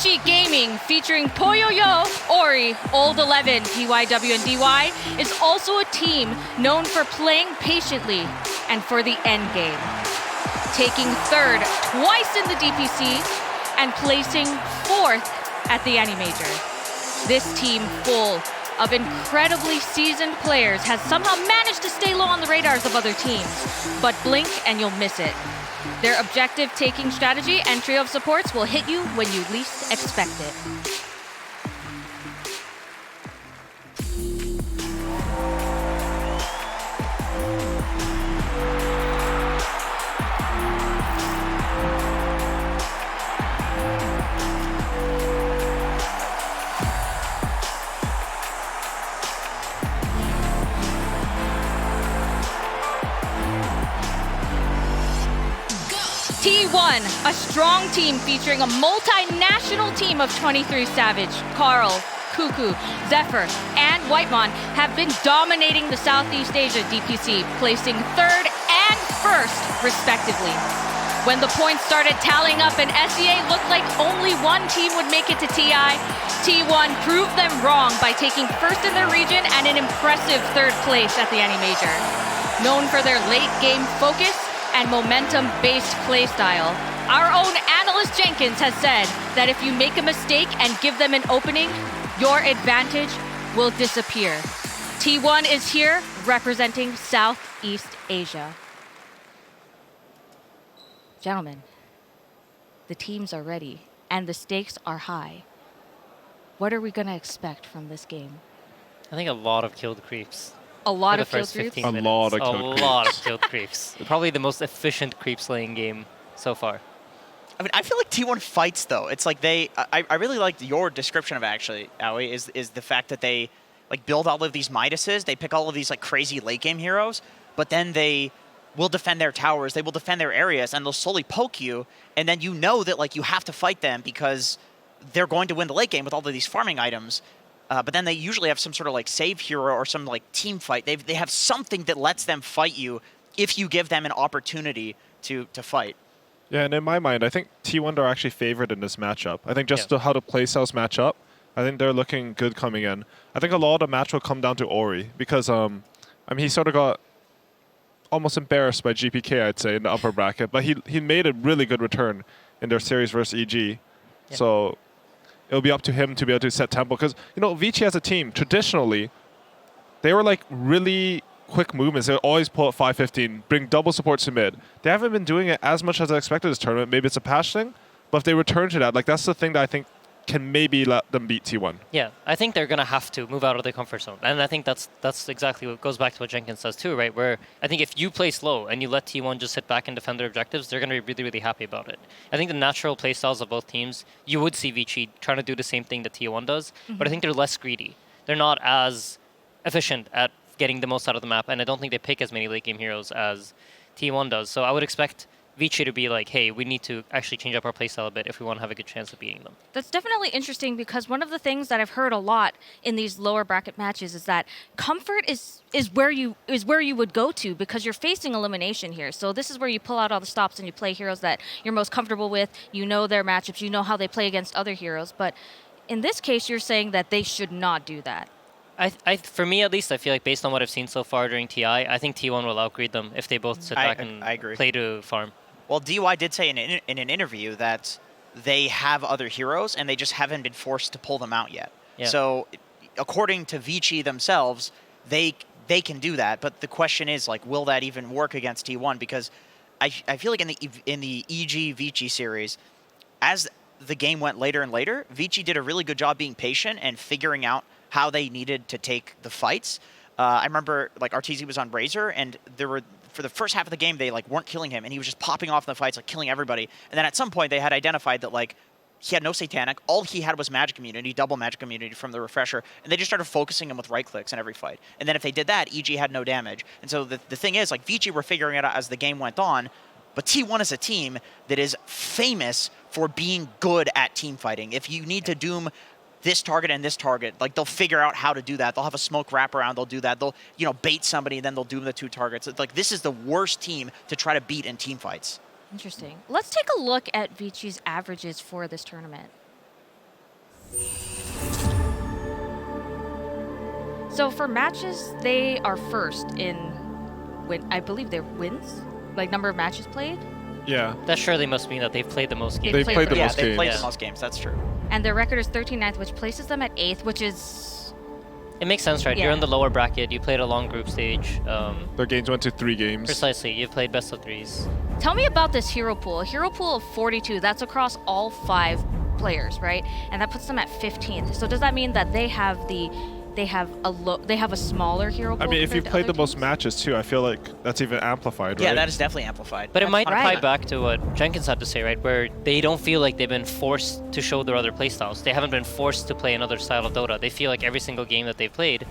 Vici Gaming featuring Poyoyo, Ori, Old 11, TYW, and DY is also a team known for playing patiently and for the end game. Taking third twice in the DPC and placing fourth at the Any Major. This team full of incredibly seasoned players has somehow managed to stay low on the radars of other teams, but blink and you'll miss it. Their objective-taking strategy and trio of supports will hit you when you least expect it. T1, a strong team featuring a multinational team of 23 Savage, Carl, Cuckoo, Zephyr, and Whitemon have been dominating the Southeast Asia DPC, placing third and first, respectively. When the points started tallying up and SEA looked like only one team would make it to TI, T1 proved them wrong by taking first in their region and an impressive third place at the Any Major. Known for their late-game focus and momentum-based playstyle, our own Analyst Jenkins has said that if you make a mistake and give them an opening, your advantage will disappear. T1 is here representing Southeast Asia. Gentlemen, the teams are ready and the stakes are high. What are we going to expect from this game? I think a lot of killed creeps. A lot of killed creeps? A lot of killed creeps. Probably the most efficient creep slaying game so far. I mean, I feel like T1 fights, though. It's like I really liked your description of it, actually, Aoi, is the fact that they like build all of these Midases, they pick all of these like crazy late game heroes, but then they will defend their towers, they will defend their areas, and they'll slowly poke you, and then you know that like you have to fight them because they're going to win the late game with all of these farming items. But then they usually have some sort of like save hero or some like team fight. They have something that lets them fight you if you give them an opportunity to fight. Yeah, and in my mind, I think T1 are actually favored in this matchup. I think just how the playstyles match up, I think they're looking good coming in. I think a lot of the match will come down to Ori because I mean, he sort of got almost embarrassed by GPK, I'd say, in the upper bracket, but he made a really good return in their series versus EG. Yeah. So it'll be up to him to be able to set tempo. Because, you know, Vici as a team, traditionally, they were like really quick movements. They would always pull up 5-15, bring double supports to mid. They haven't been doing it as much as I expected this tournament. Maybe it's a patch thing, but if they return to that, like that's the thing that I think can maybe let them beat T1. Yeah, I think they're going to have to move out of their comfort zone. And I think that's exactly what goes back to what Jenkins says too, right? Where I think if you play slow and you let T1 just sit back and defend their objectives, they're going to be really, really happy about it. I think the natural playstyles of both teams, you would see Vici trying to do the same thing that T1 does, but I think they're less greedy. They're not as efficient at getting the most out of the map, and I don't think they pick as many late game heroes as T1 does. So I would expect Vici to be like, hey, we need to actually change up our playstyle a bit if we want to have a good chance of beating them. That's definitely interesting because one of the things that I've heard a lot in these lower bracket matches is that comfort is where you would go to because you're facing elimination here. So this is where you pull out all the stops and you play heroes that you're most comfortable with. You know their matchups, you know how they play against other heroes. But in this case, you're saying that they should not do that. For me, at least, I feel like based on what I've seen so far during TI, I think T1 will outgreed them if they both sit back and play to farm. Well, DY did say in an interview that they have other heroes and they just haven't been forced to pull them out yet. Yeah. So, according to Vici themselves, they can do that. But the question is, like, will that even work against T1? Because I feel like in the EG Vici series, as the game went later and later, Vici did a really good job being patient and figuring out how they needed to take the fights. I remember, like, RTZ was on Razor, and there were, for the first half of the game, they, like, weren't killing him, and he was just popping off in the fights, like, killing everybody. And then at some point, they had identified that, like, he had no Satanic. All he had was Magic Immunity, double Magic Immunity from the Refresher, and they just started focusing him with right-clicks in every fight. And then if they did that, EG had no damage. And so the thing is, like, Vici were figuring it out as the game went on, but T1 is a team that is famous for being good at team fighting. If you need to doom this target and this target, like, they'll figure out how to do that. They'll have a smoke wraparound, they'll do that. They'll, you know, bait somebody, and then they'll doom the two targets. It's like, this is the worst team to try to beat in team fights. Interesting. Let's take a look at Vici's averages for this tournament. So for matches, they are first in I believe their wins, like number of matches played. Yeah. That surely must mean that they've played the most games. They've played the Yeah, most they've games. played Yeah. the most games. That's true. And their record is 13th, which places them at 8th, which is... It makes sense, right? Yeah. You're in the lower bracket. You played a long group stage. Their games went to 3 games. Precisely. You've played best of 3s. Tell me about this hero pool. A hero pool of 42, that's across all 5 players, right? And that puts them at 15th. So does that mean that they have a smaller hero pool? I mean, if you compared to played the other most teams? matches too, I feel like that's even amplified, right? Yeah, that is definitely amplified. But it That's might right. tie back to what Jenkins had to say, right? Where they don't feel like they've been forced to show their other playstyles. They haven't been forced to play another style of Dota. They feel like every single game that they've played,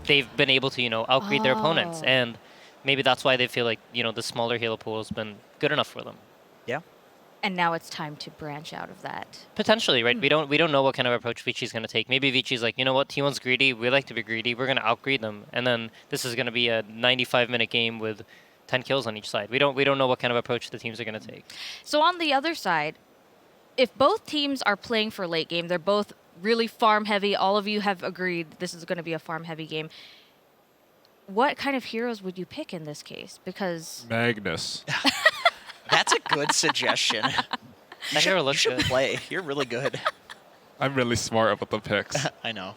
they've been able to, outgreed their opponents. Oh. And maybe that's why they feel like, the smaller hero pool has been good enough for them. Yeah. And now it's time to branch out of that. Potentially, right? We don't know what kind of approach Vici's going to take. Maybe Vici's like, you know what, T1's greedy. We like to be greedy. We're going to outgreed them. And then this is going to be a 95-minute game with 10 kills on each side. We don't know what kind of approach the teams are going to take. So on the other side, if both teams are playing for late game, they're both really farm heavy. All of you have agreed this is going to be a farm heavy game. What kind of heroes would you pick in this case? Because Magnus. That's a good suggestion. That hero You looks should good. play. You're really good. I'm really smart about the picks. I know.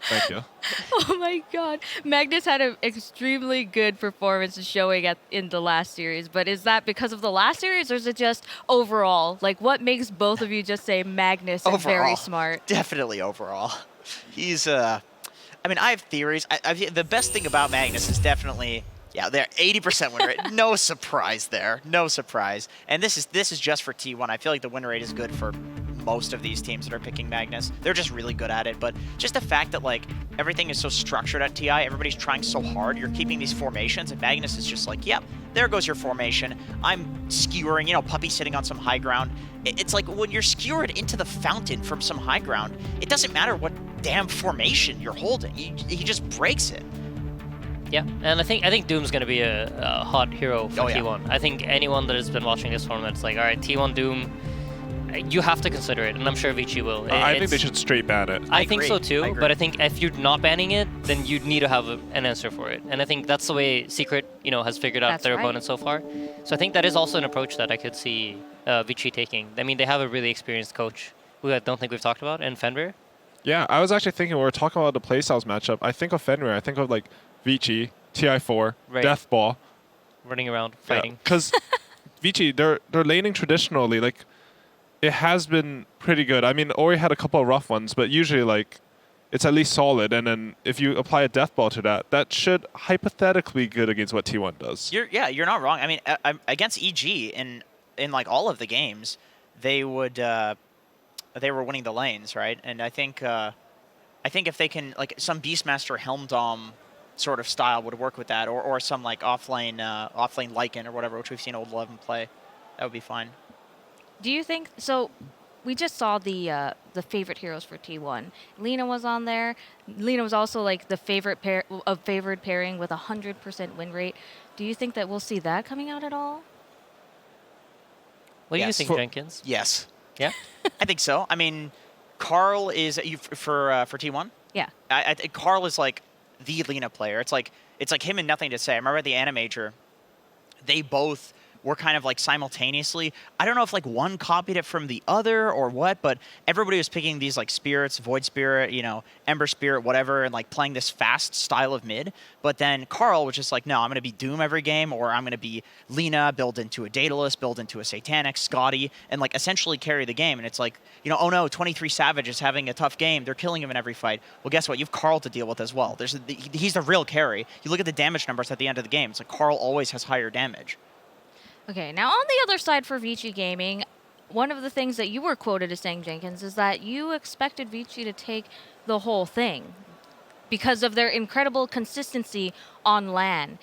Thank you. oh my god, Magnus had an extremely good performance showing in the last series. But is that because of the last series, or is it just overall? Like, what makes both of you just say Magnus is very Overall. smart? Definitely overall. He's I mean, I have theories. The best thing about Magnus is definitely, they're 80% win rate. No surprise there. No surprise. And this is just for T1. I feel like the win rate is good for most of these teams that are picking Magnus. They're just really good at it. But just the fact that, like, everything is so structured at TI, everybody's trying so hard, you're keeping these formations, and Magnus is just like, yep, there goes your formation. I'm skewering, Puppy sitting on some high ground. It's like when you're skewered into the fountain from some high ground, it doesn't matter what damn formation you're holding. He just breaks it. Yeah, and I think Doom's going to be a hot hero for Oh, yeah. T1. I think anyone that has been watching this tournament is like, all right, T1 Doom, you have to consider it, and I'm sure Vici will. I think they should straight ban it. I think so agree. too, I agree. but I think if you're not banning it, then you'd need to have an answer for it. And I think that's the way Secret, has figured out That's their right. opponent so far. So I think that is also an approach that I could see Vici taking. I mean, they have a really experienced coach who I don't think we've talked about, and Fenrir. Yeah, I was actually thinking, we were talking about the playstyles matchup. I think of Fenrir. I think of, like, Vici, TI4, Right. Deathball. Running around, fighting. Because Vici, they're laning traditionally. Like, it has been pretty good. I mean, Ori had a couple of rough ones, but usually, like, it's at least solid. And then if you apply a Deathball to that, that should hypothetically be good against what T1 does. You're not wrong. I mean, against EG in like all of the games, they were winning the lanes, right? And I think if they can, like, some Beastmaster Helm Dom sort of style would work with that, or some like offlane Lycan or whatever, which we've seen Old 11 play. That would be fine. Do you think so? We just saw the favorite heroes for T1. Lina was on there. Lina was also like the favored pairing with 100% win rate. Do you think that we'll see that coming out at all? What do you Yes. think, Jenkins? Yes, Yeah? I think so. I mean, Carl is for T1. Yeah. I think Carl is like the Lina player. It's like him and nothing to say. I remember at the Animajor, they both were kind of like simultaneously. I don't know if like one copied it from the other or what, but everybody was picking these like spirits, Void Spirit, Ember Spirit, whatever, and like playing this fast style of mid. But then Carl was just like, no, I'm going to be Doom every game, or I'm going to be Lina, build into a Daedalus, build into a Satanic, Scotty, and like essentially carry the game. And it's like, oh no, 23 Savage is having a tough game. They're killing him in every fight. Well, guess what? You have Carl to deal with as well. He's the real carry. You look at the damage numbers at the end of the game. It's like Carl always has higher damage. Okay, now on the other side for Vici Gaming, one of the things that you were quoted as saying, Jenkins, is that you expected Vici to take the whole thing because of their incredible consistency on LAN.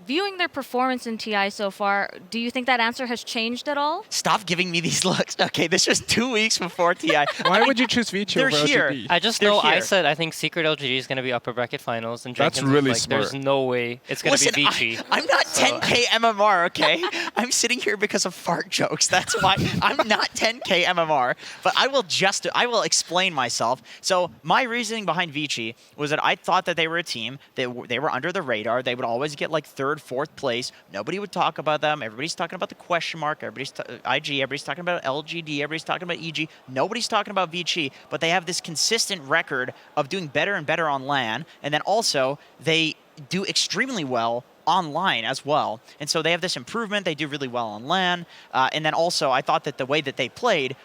viewing their performance in TI so far, do you think that answer has changed at all? Stop giving me these looks. Okay, this was 2 weeks before TI. Why would you choose Vici over They're here. LGD? I just They're know I here. said I think Secret LGD is going to be upper bracket finals, and That's Jenkins was really like, smart. there's no way it's going to Listen, be Vici. I'm not 10K MMR, okay? I'm sitting here because of fart jokes. That's why I'm not 10K MMR. But I will explain myself. So my reasoning behind Vici was that I thought that they were a team that they were under the radar. They would always get like 3rd, 4th place. Nobody would talk about them. Everybody's talking about the question mark. Everybody's IG. Everybody's talking about LGD. Everybody's talking about EG. Nobody's talking about Vici. But they have this consistent record of doing better and better on LAN. And then also they do extremely well online as well. And so they have this improvement. They do really well on LAN. And then also I thought that the way that they played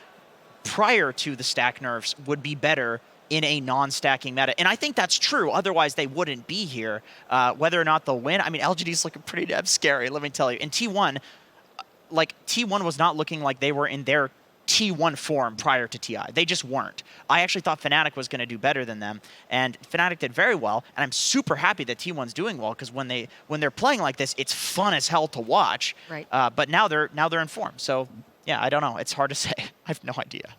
prior to the stack nerfs would be better in a non-stacking meta. And I think that's true. Otherwise, they wouldn't be here. Whether or not they'll win, I mean, LGD's looking pretty damn scary, let me tell you. And T1, T1 was not looking like they were in their T1 form prior to TI. They just weren't. I actually thought Fnatic was going to do better than them, and Fnatic did very well, and I'm super happy that T1's doing well, because when they're playing like this, it's fun as hell to watch. Right. But now they're in form. So, yeah, I don't know. It's hard to say. I have no idea.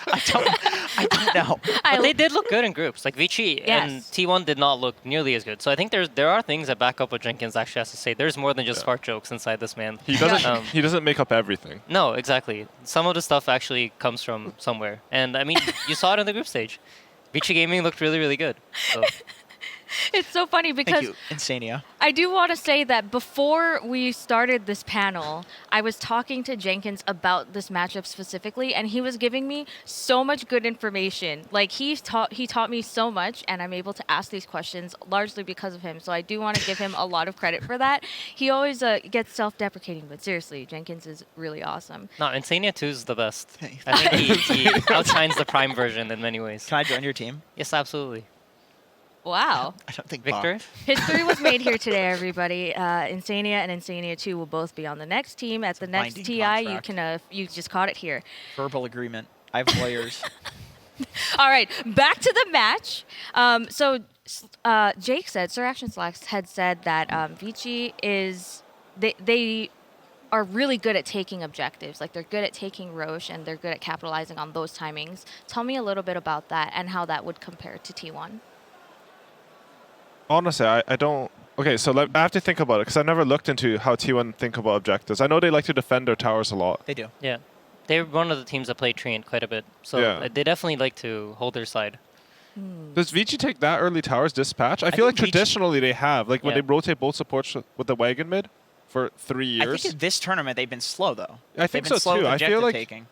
I don't know. But they did look good in groups. Like Vici and T1 did not look nearly as good. So I think there are things that back up what Jenkins actually has to say. There's more than just fart jokes inside this man. He doesn't make up everything. No, exactly. Some of the stuff actually comes from somewhere. And I mean, you saw it in the group stage. Vici Gaming looked really, really good. So. It's so funny because Thank you, Insania. I do want to say that before we started this panel, I was talking to Jenkins about this matchup specifically, and he was giving me so much good information. Like he taught me so much, and I'm able to ask these questions largely because of him. So I do want to give him a lot of credit for that. He always gets self-deprecating, but seriously, Jenkins is really awesome. No, Insania 2 is the best. I think he outshines the Prime version in many ways. Can I join your team? Yes, absolutely. Wow. I don't think Victor? History was made here today, everybody. Insania and Insania 2 will both be on the next team. At the next binding TI, contract. you can you just caught it here. Verbal agreement. I have lawyers. All right, back to the match. Jake said, Sir Action Slacks had said that Vici is, they are really good at taking objectives. Like they're good at taking Roche and they're good at capitalizing on those timings. Tell me a little bit about that and how that would compare to T1. Honestly, I don't... Okay, so I have to think about it, because I never looked into how T1 think about objectives. I know they like to defend their towers a lot. They do. Yeah. They're one of the teams that play Treant quite a bit. So they definitely like to hold their side. Does Vici take that early towers this patch? I feel like think Vici- traditionally they have. Like when they rotate both supports with the wagon mid for 3 years. I think in this tournament they've been slow, though. I think They've been so slow too. with I feel objective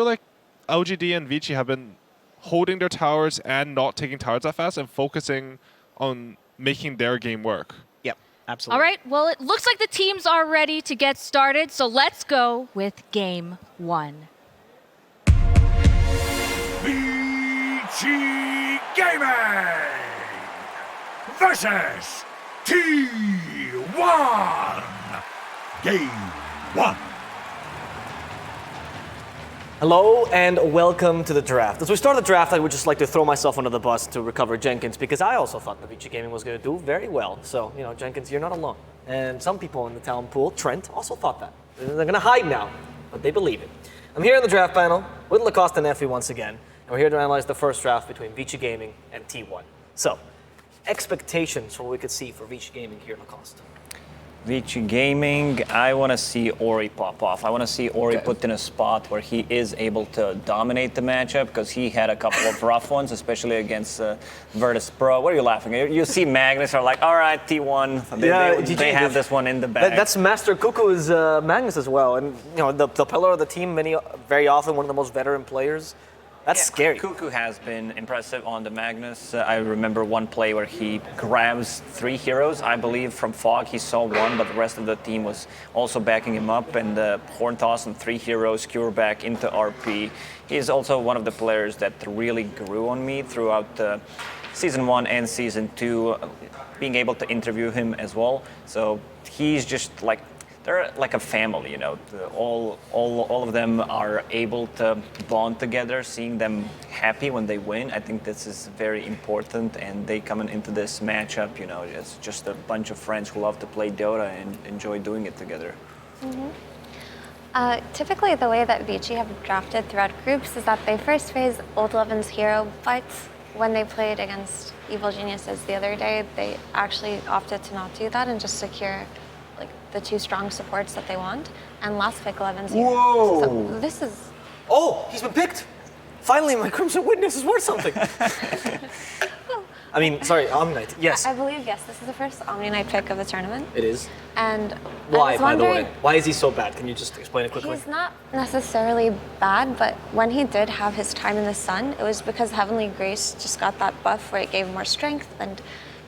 like taking. LGD and Vici have been holding their towers and not taking towers that fast and focusing on making their game work. Yep, absolutely. All right, well, it looks like the teams are ready to get started, so let's go with game 1. Vici Gaming versus T1. Game 1. Hello and welcome to the draft. As we start the draft, I would just like to throw myself under the bus to recover Jenkins because I also thought that Vici Gaming was going to do very well. So, Jenkins, you're not alone. And some people in the talent pool, Trent, also thought that. They're going to hide now, but they believe it. I'm here in the draft panel with Lacoste and Effie once again, and we're here to analyze the first draft between Vici Gaming and T1. So, expectations for what we could see for Vici Gaming here, Lacoste. Vici Gaming, I want to see Ori pop off. I want to see Ori put in a spot where he is able to dominate the matchup because he had a couple of rough ones, especially against Virtus Pro. What are you laughing at? You see Magnus are like, all right, T1, they have this one in the bag. That's Master Cuckoo's Magnus as well. And, the pillar of the team, very often one of the most veteran players. That's scary. Cuckoo has been impressive on the Magnus. I remember one play where he grabs 3 heroes, I believe, from Fog. He saw one, but the rest of the team was also backing him up. And the Horn Toss and 3 heroes cure back into RP. He's also one of the players that really grew on me throughout Season 1 and Season 2, being able to interview him as well. So he's just like they're like a family, you know. All of them are able to bond together, seeing them happy when they win. I think this is very important, and they coming into this matchup, you know, it's just a bunch of friends who love to play Dota and enjoy doing it together. Typically, the way that Vici have drafted throughout groups is that they first phase Old 11's hero, but when they played against Evil Geniuses the other day, they actually opted to not do that and just secure like the 2 strong supports that they want, and last pick 11's hero. Whoa! So this is... Oh, he's been picked! Finally, my Crimson Witness is worth something. I mean, sorry, Omni-Knight, yes. I believe, yes, this is the first Omni-Knight pick of the tournament. It is. And why, I was by the wondering, way? Why is he so bad? Can you just explain it quickly? he's not necessarily bad, but when he did have his time in the sun, it was because Heavenly Grace just got that buff where it gave him more strength, and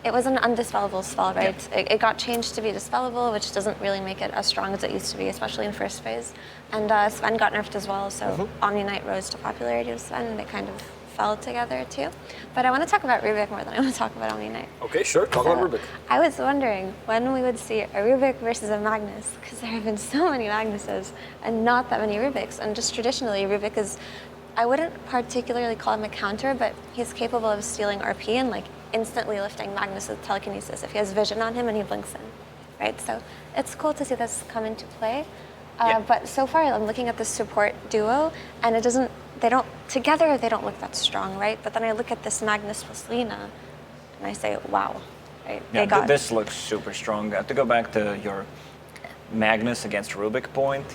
it was an undispellable spell, right? Yeah. It got changed to be dispellable, which doesn't really make it as strong as it used to be, especially in first phase. And Sven got nerfed as well, so Omni-Knight rose to popularity with Sven, and they kind of fell together too. But I want to talk about Rubik more than I want to talk about Omni-Knight. Okay, sure, talk about Rubik. I was wondering when we would see a Rubik versus a Magnus, because there have been so many Magnuses and not that many Rubiks. And just traditionally, Rubik is, I wouldn't particularly call him a counter, but he's capable of stealing RP and like instantly lifting Magnus with telekinesis if he has vision on him and he blinks in, right? So it's cool to see this come into play. But so far, I'm looking at the support duo, and it doesn't. Together they don't look that strong, right? But then I look at this Magnus plus Lina, and I say, wow, right? Yeah, this looks super strong. To go back to your Magnus against Rubik point,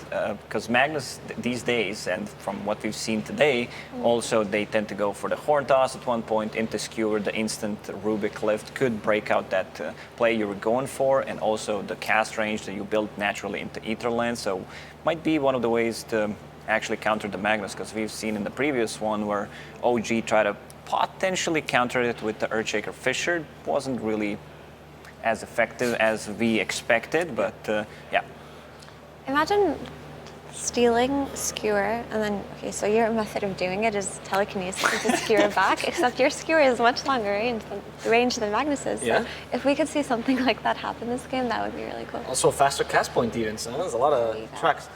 because Magnus these days, and from what we've seen today, also they tend to go for the horn toss at one point, into skewer, the instant Rubik lift could break out that play you were going for, and also the cast range that you built naturally into Etherland, so might be one of the ways to actually counter the Magnus, because we've seen in the previous one where OG tried to potentially counter it with the Earthshaker Fisher, wasn't really as effective as we expected, but yeah. Imagine stealing skewer, and then, okay, so your method of doing it is telekinesis to skewer back, except your skewer is much longer range than Magnus's. Yeah. So if we could see something like that happen this game, that would be really cool. Also, faster cast point even, so there's a lot of tracks.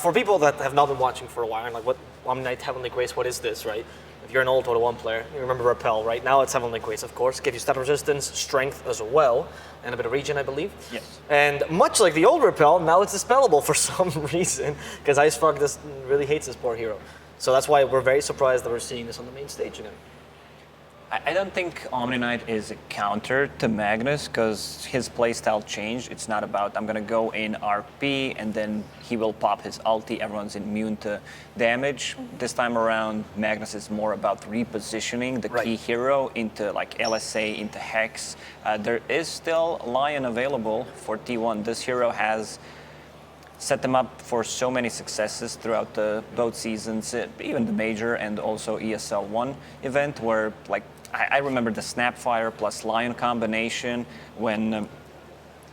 For people that have not been watching for a while, and like, what Omni-Knight, Heavenly Grace, what is this, right? If you're an old Dota 1 player, you remember Repel, right? Now it's Heavenly Grace, of course. Gives you stat resistance, strength as well, and a bit of regen, I believe. Yes. And much like the old Repel, now it's dispellable for some reason, because IceFrog really hates this poor hero. So that's why we're very surprised that we're seeing this on the main stage again. I don't think Omni-Knight is a counter to Magnus, because his playstyle changed. It's not about, I'm going to go in RP and then he will pop his ulti, everyone's immune to damage. This time around, Magnus is more about repositioning the key hero into like LSA, into Hex. There is still Lion available for T1. This hero has set them up for so many successes throughout both seasons, even the major and also ESL 1 event, where like I remember the Snapfire plus Lion combination when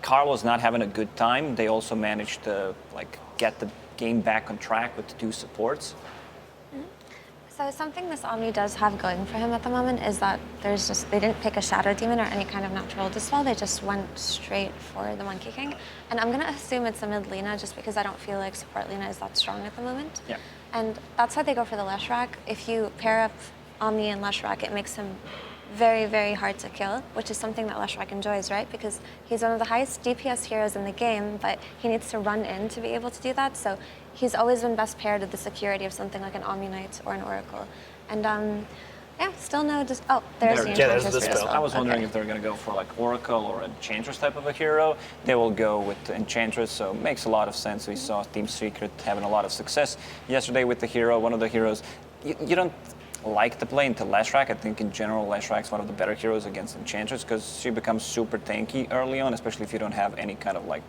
Carlo's not having a good time. They also managed to like get the game back on track with the 2 supports. So something this Omni does have going for him at the moment is that they didn't pick a Shadow Demon or any kind of natural dispel, they just went straight for the Monkey King. And I'm gonna assume it's a mid Lina just because I don't feel like support Lina is that strong at the moment. Yeah. And that's why they go for the Leshrac. If you pair up Omni and Leshrac, it makes him very, very hard to kill, which is something that Leshrac enjoys, right? Because he's one of the highest DPS heroes in the game, but he needs to run in to be able to do that. So he's always been best paired with the security of something like an Omni-Knight or an Oracle. And yeah, still no, there's the Enchantress the as spell. well. I was wondering if they're going to go for like Oracle or Enchantress type of a hero. They will go with the Enchantress, so it makes a lot of sense. We saw Team Secret having a lot of success yesterday with the hero, one of the heroes. You don't like to play into Leshrac. I think in general Leshrac's one of the better heroes against Enchantress because she becomes super tanky early on, especially if you don't have any kind of like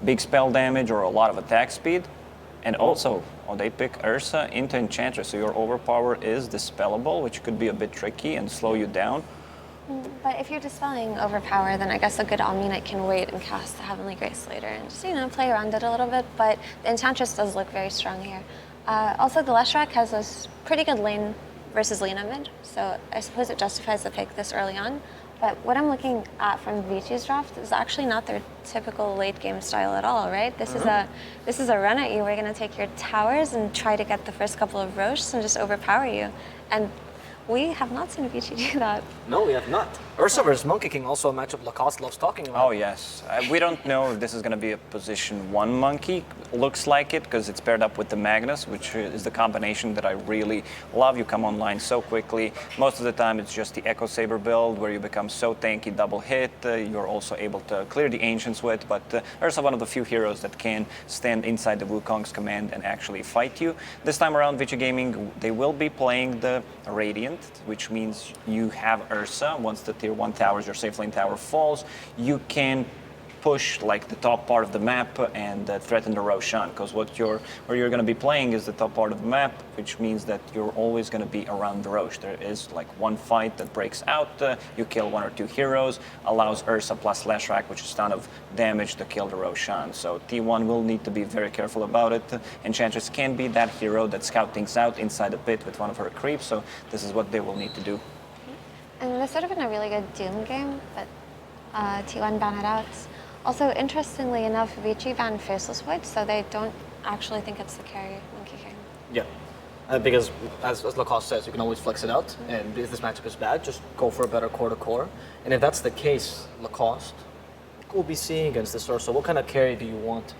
big spell damage or a lot of attack speed. And also, they pick Ursa into Enchantress, so your overpower is dispellable, which could be a bit tricky and slow you down. But if you're dispelling overpower, then I guess a good Omni-Knight can wait and cast the Heavenly Grace later and just, play around it a little bit. But the Enchantress does look very strong here. Also, the Leshrac has a pretty good lane versus Lina mid, so I suppose it justifies the pick this early on. But what I'm looking at from Vici's draft is actually not their typical late game style at all, right? This is a run at you. We're going to take your towers and try to get the first couple of roches and just overpower you. And we have not seen Vici do that. No, we have not. Ursa versus Monkey King, also a matchup Lacoste loves talking about. Oh, yes. We don't know if this is going to be a position 1 monkey. Looks like it because it's paired up with the Magnus, which is the combination that I really love. You come online so quickly. Most of the time it's just the Echo Saber build where you become so tanky, double hit. You're also able to clear the Ancients with, but Ursa one of the few heroes that can stand inside the Wukong's command and actually fight you. This time around, Vici Gaming, they will be playing the Radiant, which means you have Ursa. Once the tier 1 towers, your safe lane tower falls, you can push like the top part of the map and threaten the Roshan, because where you're going to be playing is the top part of the map, which means that you're always going to be around the Rosh. There is like one fight that breaks out, you kill 1 or 2 heroes, allows Ursa plus Leshrac, which is a ton of damage, to kill the Roshan. So T1 will need to be very careful about it. Enchantress can be that hero that scout things out inside the pit with one of her creeps, so this is what they will need to do. And this would have been a really good Doom game, but T1 banned it out. Also, interestingly enough, Vici banned Faceless Void, so they don't actually think it's the carry Monkey King. Yeah, because as Lacoste says, you can always flex it out, and if this matchup is bad, just go for a better core-to-core. And if that's the case, Lacoste, what will be seeing against this Ursa? What kind of carry do you want?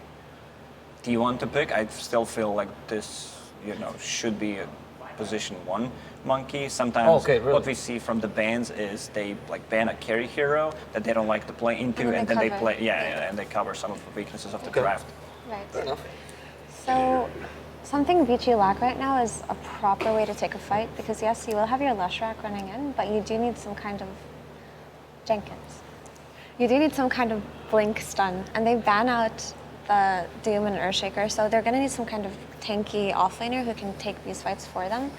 Do you want to pick? I still feel like this, should be a position 1 monkey. Sometimes what we see from the bans is they ban a carry hero that they don't like to play into, and then they play and they cover some of the weaknesses of the draft. Right. Fair enough. So something Vici lack right now is a proper way to take a fight, because yes, you will have your Leshrac running in, but you do need some kind of Jenkins. You do need some kind of blink stun, and they ban out the Doom and Earthshaker, so they're going to need some kind of tanky offlaner who can take these fights for them.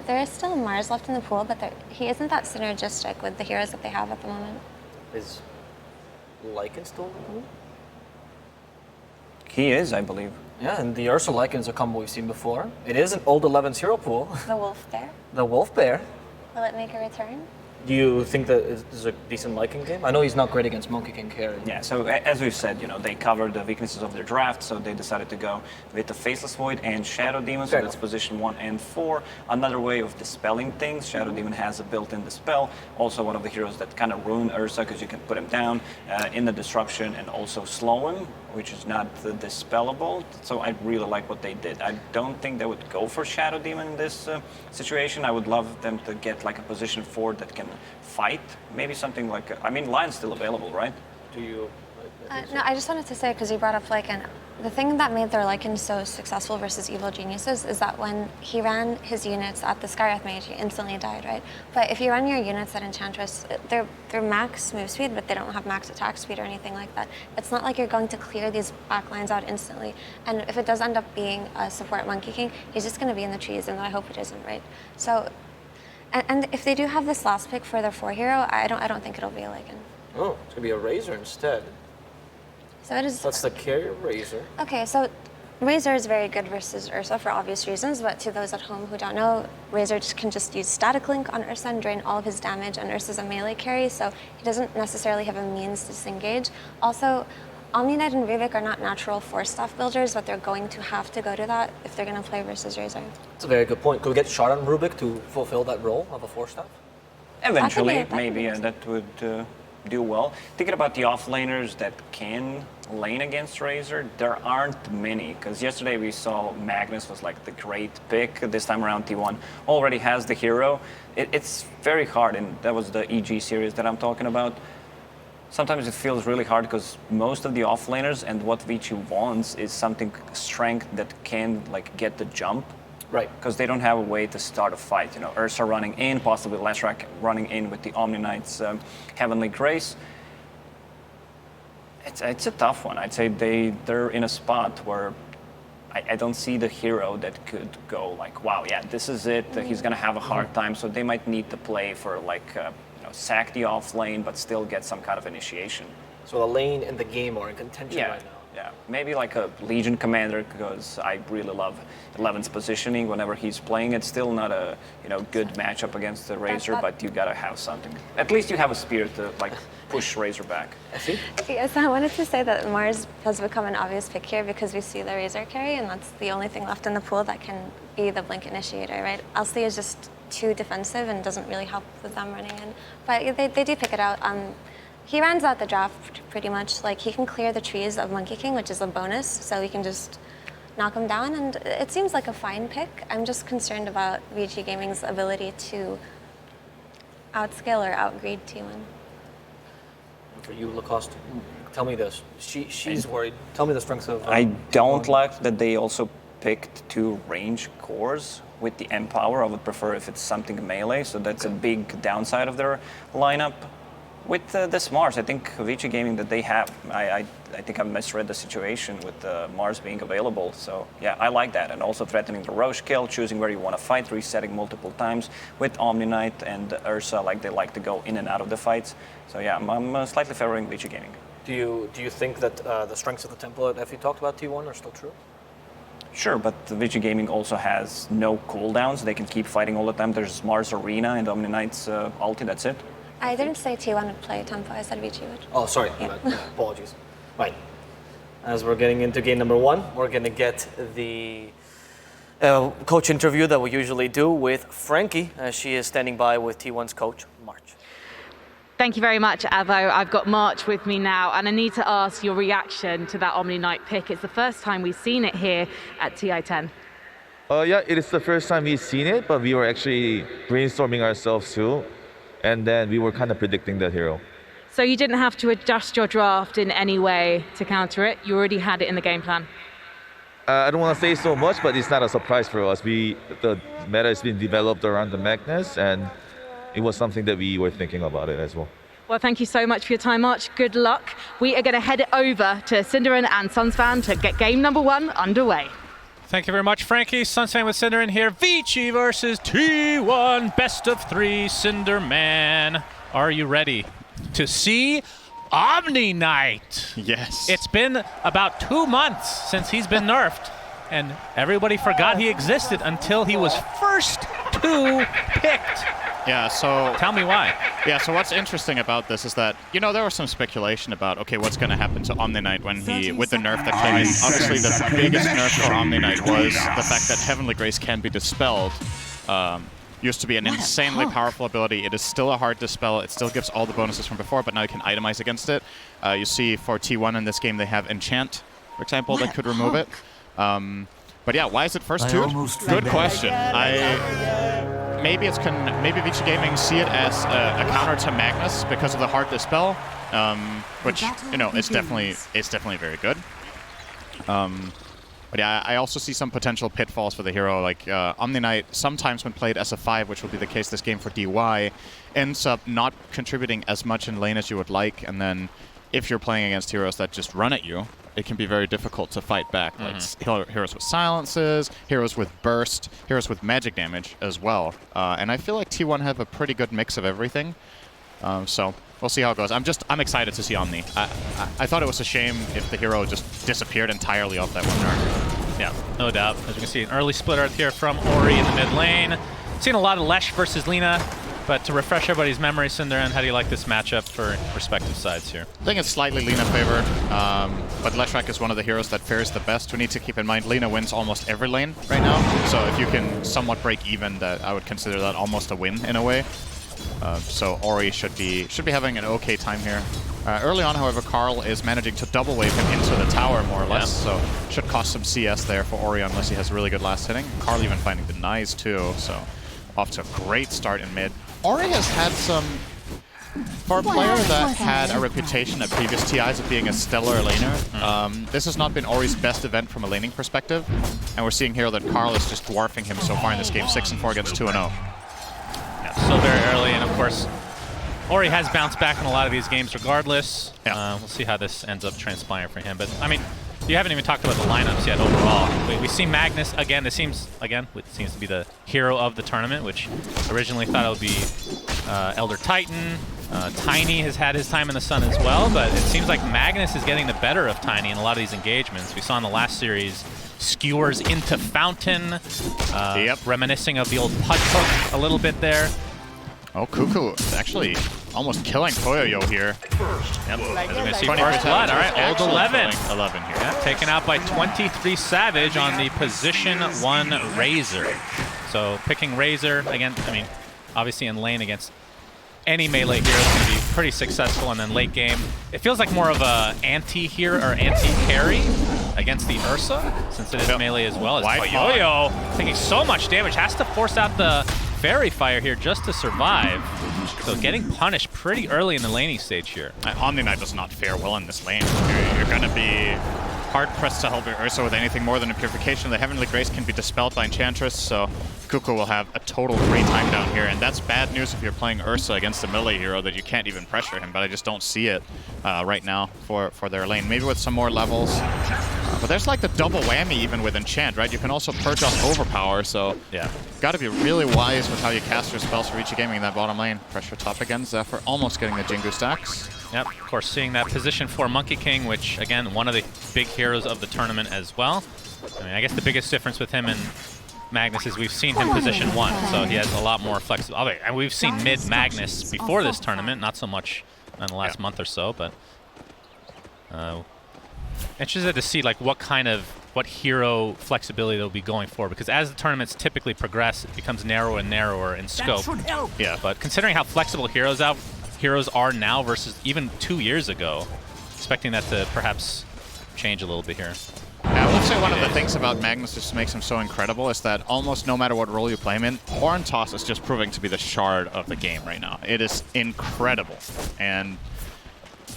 There is still Mars left in the pool, but he isn't that synergistic with the heroes that they have at the moment. Is Lycan still in the pool? He is, I believe. Yeah, and the Ursa Lycan is a combo we've seen before. It is an old 11's hero pool. The Wolf Bear, The Wolf Bear. will it make a return? Do you think that this is a decent Lycan game? I know he's not great against Monkey King carry. Yeah, so as we've said, they covered the weaknesses of their draft, so they decided to go with the Faceless Void and Shadow Demon, so that's position 1 and 4. Another way of dispelling things, Shadow Demon has a built-in dispel, also one of the heroes that kind of ruin Ursa, because you can put him down in the disruption and also slow him, which is not dispellable, so I really like what they did. I don't think they would go for Shadow Demon in this situation. I would love them to get like a position 4 that can fight, maybe something like, Lion's still available, right? Do you? No, I just wanted to say, because you brought up Lycan, the thing that made their Lycan so successful versus Evil Geniuses is that when he ran his units at the Skywrath Mage, he instantly died, right? But if you run your units at Enchantress, they're max move speed, but they don't have max attack speed or anything like that. It's not like you're going to clear these backlines out instantly. And if it does end up being a support Monkey King, he's just going to be in the trees, and I hope it isn't, right? So, and if they do have this last pick for their 4 hero, I don't think it'll be a Lycan. Oh, it's gonna be a Razor instead. So it is. That's the carrier Razor. Okay, so Razor is very good versus Ursa for obvious reasons, but to those at home who don't know, Razor can just use Static Link on Ursa and drain all of his damage, and Ursa's a melee carry, so he doesn't necessarily have a means to disengage. Also, Omni Knight and Ruvik are not natural 4-staff builders, but they're going to have to go to that if they're going to play versus Razor. That's a very good point. Could we get shot on Rubik to fulfill that role of a 4-staff? Eventually, maybe that would do well. Thinking about the offlaners that can lane against Razor, there aren't many, because yesterday we saw Magnus was like the great pick. This time around, T1 already has the hero. It's very hard, and that was the EG series that I'm talking about. Sometimes it feels really hard because most of the offlaners and what Vici wants is something strength that can get the jump. Right. Because they don't have a way to start a fight. Ursa running in, possibly Leshrac running in with the Omni Knight's Heavenly Grace. It's a tough one. I'd say they're in a spot where I don't see the hero that could go wow, yeah, this is it. He's going to have a hard time. So they might need to play for sack the off lane, but still get some kind of initiation. So the lane and the game are in contention right now. Yeah, maybe like a Legion commander, because I really love 11's positioning whenever he's playing. It's still not a good matchup against the Razor, but you gotta have something. At least you have a spear to like push Razor back. Yes, I wanted to say that Mars has become an obvious pick here because we see the Razor carry, and that's the only thing left in the pool that can be the Blink initiator, right? Elsie is just too defensive and doesn't really help with them running in. But they do pick it out. He rounds out the draft pretty much. Like, he can clear the trees of Monkey King, which is a bonus, so he can just knock him down, and it seems like a fine pick. I'm just concerned about Vici Gaming's ability to outscale or outgrade T1. For you, Lacoste, tell me this. She's worried. Tell me the strengths of... I don't like that they also picked 2 range cores with the Empower. I would prefer if it's something melee, so that's a big downside of their lineup. With this Mars, I think Vici Gaming that they have, I think I misread the situation with Mars being available. So yeah, I like that. And also threatening the Roche kill, choosing where you want to fight, resetting multiple times with Omni Knight and Ursa, like they like to go in and out of the fights. So yeah, I'm slightly favoring Vici Gaming. Do you think that the strengths of the template, if you talked about T1, are still true? Sure, but the Vici Gaming also has no cooldowns. They can keep fighting all the time. There's Mars Arena and Omni Knight's ulti, that's it. I didn't say T1 would play tempo, I said Vici would. Oh, sorry. Yeah. Apologies. Right. As we're getting into game number 1, we're going to get the coach interview that we usually do with Frankie, as she is standing by with T1's coach, March. Thank you very much, Avo. I've got March with me now, and I need to ask your reaction to that Omni Knight pick. It's the first time we've seen it here at TI10. Yeah, it is the first time we've seen it, but we were actually brainstorming ourselves too. And then we were kind of predicting that hero. So you didn't have to adjust your draft in any way to counter it? You already had it in the game plan? I don't want to say so much, but it's not a surprise for us. The meta has been developed around the Magnus, and it was something that we were thinking about it as well. Well, thank you so much for your time, March. Good luck. We are going to head it over to Cinderin and Sunsfan to get game number 1 underway. Thank you very much, Frankie. Sunsfan with Cinderin here. Vici versus T1. Best of 3, Cinderman. Are you ready to see Omni Knight? Yes. It's been about 2 months since he's been nerfed, and everybody forgot he existed until he was first 2 picked. Yeah, so... Tell me why. Yeah, so what's interesting about this is that, there was some speculation about, okay, what's going to happen to Omni Knight with the nerf that came in. Obviously, the biggest nerf for Omni Knight was the fact that Heavenly Grace can be dispelled. Used to be an insanely powerful ability. It is still a hard dispel. It still gives all the bonuses from before, but now you can itemize against it. You see for T1 in this game, they have Enchant, for example, that could remove it. But yeah, why is it first 2? Good question. Maybe Vici Gaming see it as a counter to Magnus because of the hard dispel, which it's definitely very good. But yeah, I also see some potential pitfalls for the hero. Like Omni Knight, sometimes when played as a 5, which will be the case this game for DY, ends up not contributing as much in lane as you would like, and then if you're playing against heroes that just run at you, it can be very difficult to fight back. Like heroes with silences, heroes with burst, heroes with magic damage as well. And I feel like T1 have a pretty good mix of everything. So we'll see how it goes. I'm excited to see Omni. I thought it was a shame if the hero just disappeared entirely off that one nerf. Yeah, no doubt. As we can see, an early split out here from Ori in the mid lane. Seen a lot of Lesh versus Lina. But to refresh everybody's memory, Cinderin, how do you like this matchup for respective sides here? I think it's slightly Lina favor, but Leshrac is one of the heroes that fares the best. We need to keep in mind Lina wins almost every lane right now, so if you can somewhat break even, that I would consider that almost a win in a way. So Ori should be having an okay time here. Early on, however, Carl is managing to double wave him into the tower more or less, so should cost some CS there for Ori unless he has really good last hitting. Carl even finding denies too, so off to a great start in mid. Ori has had some, for a player that had a reputation at previous TIs of being a stellar laner, this has not been Ori's best event from a laning perspective, and we're seeing here that Carl is just dwarfing him so far in this game, 6-4 against 2-0. Yeah, still very early, and of course, Ori has bounced back in a lot of these games regardless. Yeah. We'll see how this ends up transpiring for him, but I mean, you haven't even talked about the lineups yet overall. We see Magnus again. It seems to be the hero of the tournament, which originally thought it would be Elder Titan, Tiny has had his time in the sun as well, but it seems like Magnus is getting the better of Tiny in a lot of these engagements. We saw in the last series, skewers into Fountain, reminiscing of the old putt hook a little bit there. Oh, Cuckoo is actually almost killing Toyoyo here. Yep. As we're going to see first blood. All right, old 11. 11 here. Yeah, taken out by 23 Savage on the position 1 Razor. So picking Razor, again, I mean, obviously in lane against any melee hero is going to be pretty successful, and then late game, it feels like more of a anti-hero or anti-carry against the Ursa, since it is melee as well. As Toyoyo taking so much damage, has to force out the Fairy Fire here just to survive. So getting punished pretty early in the laning stage here. Omni-Knight does not fare well in this lane. You're going to be hard-pressed to help your Ursa with anything more than a Purification. The Heavenly Grace can be dispelled by Enchantress, so Cuckoo will have a total free time down here, and that's bad news if you're playing Ursa against a melee hero that you can't even pressure him, but I just don't see it right now for their lane. Maybe with some more levels. But there's like the double whammy even with Enchant, right? You can also purge off Overpower, so yeah, got to be really wise with how you cast your spells for Vici Gaming in that bottom lane. Pressure top again, Zephyr almost getting the Jingu stacks. Yep, of course, seeing that position 4 Monkey King, which, again, one of the big heroes of the tournament as well. I mean, I guess the biggest difference with him and Magnus is we've seen him position 1, so he has a lot more flexibility. And we've seen mid Magnus before this tournament, not so much in the last month or so, but interested to see like what hero flexibility they'll be going for, because as the tournaments typically progress, it becomes narrower and narrower in scope. Yeah, but considering how flexible heroes are now versus even 2 years ago, expecting that to perhaps change a little bit here. I would say one of the things about Magnus just makes him so incredible is that almost no matter what role you play him in, Horn Toss is just proving to be the shard of the game right now. It is incredible. And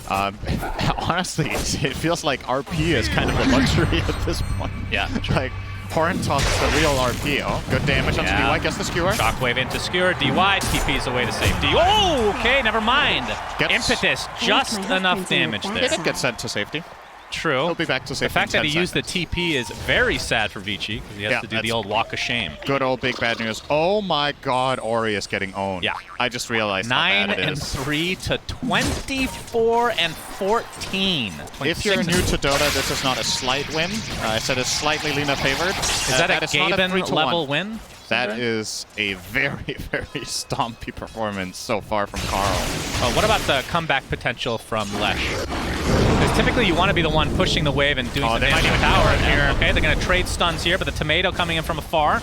honestly, it feels like RP is kind of a luxury at this point. Yeah, true. Like, Horn Toss is the real RP. Oh, good damage onto DY, gets the skewer. Shockwave into skewer, DY, TP's away to safety. Oh, okay, never mind. Impetus, just enough damage there. He didn't get sent to safety. True. He'll be back to safety. The fact that he used the seconds. TP is very sad for Vici, because he has to do the old walk of shame. Good old big bad news. Oh my god, Ori is getting owned. Yeah. I just realized how bad it is. 9-3 to 24-14. If you're new to Dota, this is not a slight win. I said it's slightly Lina favored. Is that a Gaben level win? That is a very, very stompy performance so far from Carl. Oh, what about the comeback potential from Lesh? Because typically you want to be the one pushing the wave and doing some damage to the tower here. Okay, they're going to trade stuns here, but the tomato coming in from afar.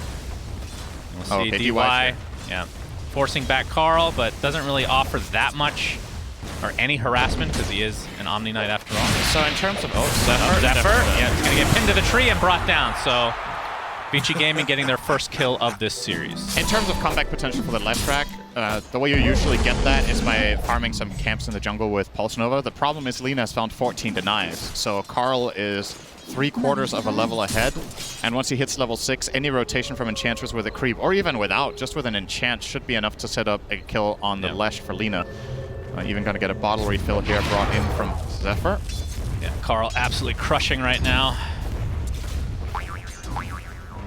We'll see DY, yeah, forcing back Carl, but doesn't really offer that much or any harassment because he is an Omni Knight after all. So in terms of Zephyr, yeah, he's going to get pinned to the tree and brought down. So Vici Gaming getting their first kill of this series. In terms of comeback potential for the left track, the way you usually get that is by farming some camps in the jungle with Pulse Nova. The problem is Lina has found 14 denies, so Carl is 3/4 of a level ahead, and once he hits level 6, any rotation from Enchantress with a creep, or even without, just with an enchant, should be enough to set up a kill on the Lesh for Lina. Even going to get a bottle refill here brought in from Zephyr. Yeah, Carl absolutely crushing right now.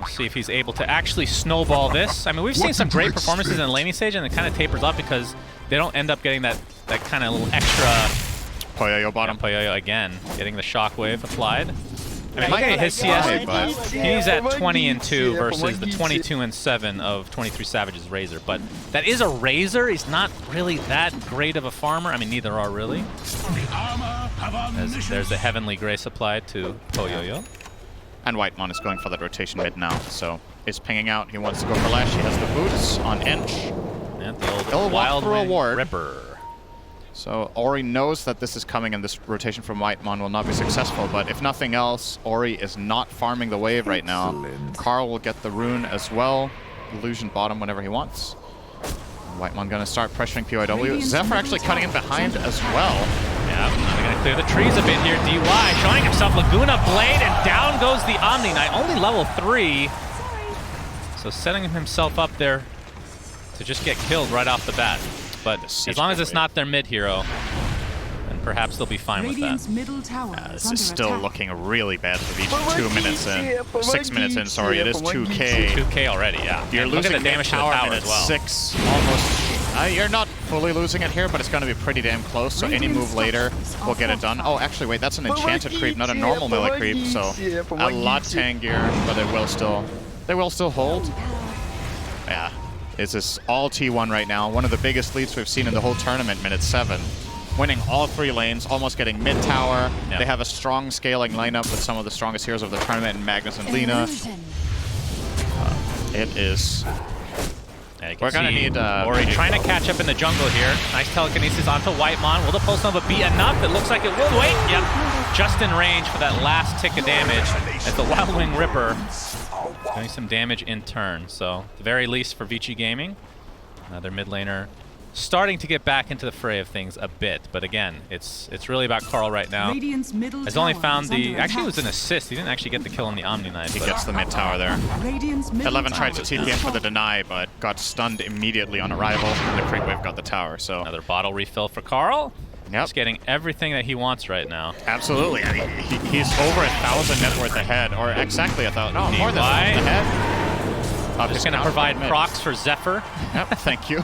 See if he's able to actually snowball this. I mean, we've seen some great performances in the laning stage, and it kind of tapers off because they don't end up getting that kind of little extra. Toyoyo bottom. Toyoyo again, getting the shockwave applied. I mean, look at his CS. He's at 20-2 versus the 22-7 of 23 Savage's Razor. But that is a Razor. He's not really that great of a farmer. I mean, neither are really. As there's the Heavenly Grace applied to Toyoyo. And Whitemon is going for that rotation mid now, so is pinging out. He wants to go for Lash. He has the boots on Ench. And the old Wild Reward. Ripper. So Ori knows that this is coming and this rotation from Whitemon will not be successful, but if nothing else, Ori is not farming the wave right now. Carl will get the rune as well. Illusion bottom whenever he wants. Whitemon gonna start pressuring PYW. Zephyr actually cutting in behind as well. Yeah, they're gonna clear the trees a bit here. DY showing himself Laguna Blade, and down goes the Omni Knight, only level 3. So setting himself up there to just get killed right off the bat. But as long as it's not their mid hero, then perhaps they'll be fine with that. This is still looking really bad for Vici. 2 minutes in, 6 minutes in, sorry, it is 2K. 2K already, yeah. You're losing the damage to the tower tower as well. 6, almost You're not fully losing it here, but it's going to be pretty damn close, so any move later will get it done. Oh, actually, wait, that's an enchanted creep, not a normal melee creep, so a lot tankier, but they will still hold. Yeah, it's just all T1 right now. One of the biggest leads we've seen in the whole tournament, minute 7. Winning all 3 lanes, almost getting mid-tower. Yep. They have a strong scaling lineup with some of the strongest heroes of the tournament, Magnus and Lina. It is... We're going to need... Ori trying to catch up in the jungle here. Nice telekinesis onto Whitemon. Will the Pulse Nova be enough? It looks like it will. Wait, yep. Just in range for that last tick of damage as the Wild Wing Ripper doing some damage in turn. So, at the very least for Vici Gaming, their mid laner starting to get back into the fray of things a bit, but again, it's really about Carl right now. Has only found the... Actually, it was an assist. He didn't actually get the kill on the Omni Knight. He gets the mid tower there. 11 tried to TP in for the deny, but got stunned immediately on arrival, and the creep wave got the tower, so... Another bottle refill for Carl. Yep. He's getting everything that he wants right now. Absolutely. I mean, he's over 1,000 net worth ahead, or exactly 1,000. No, more than 1,000 ahead. Just going to provide procs for Zephyr. Yep, thank you.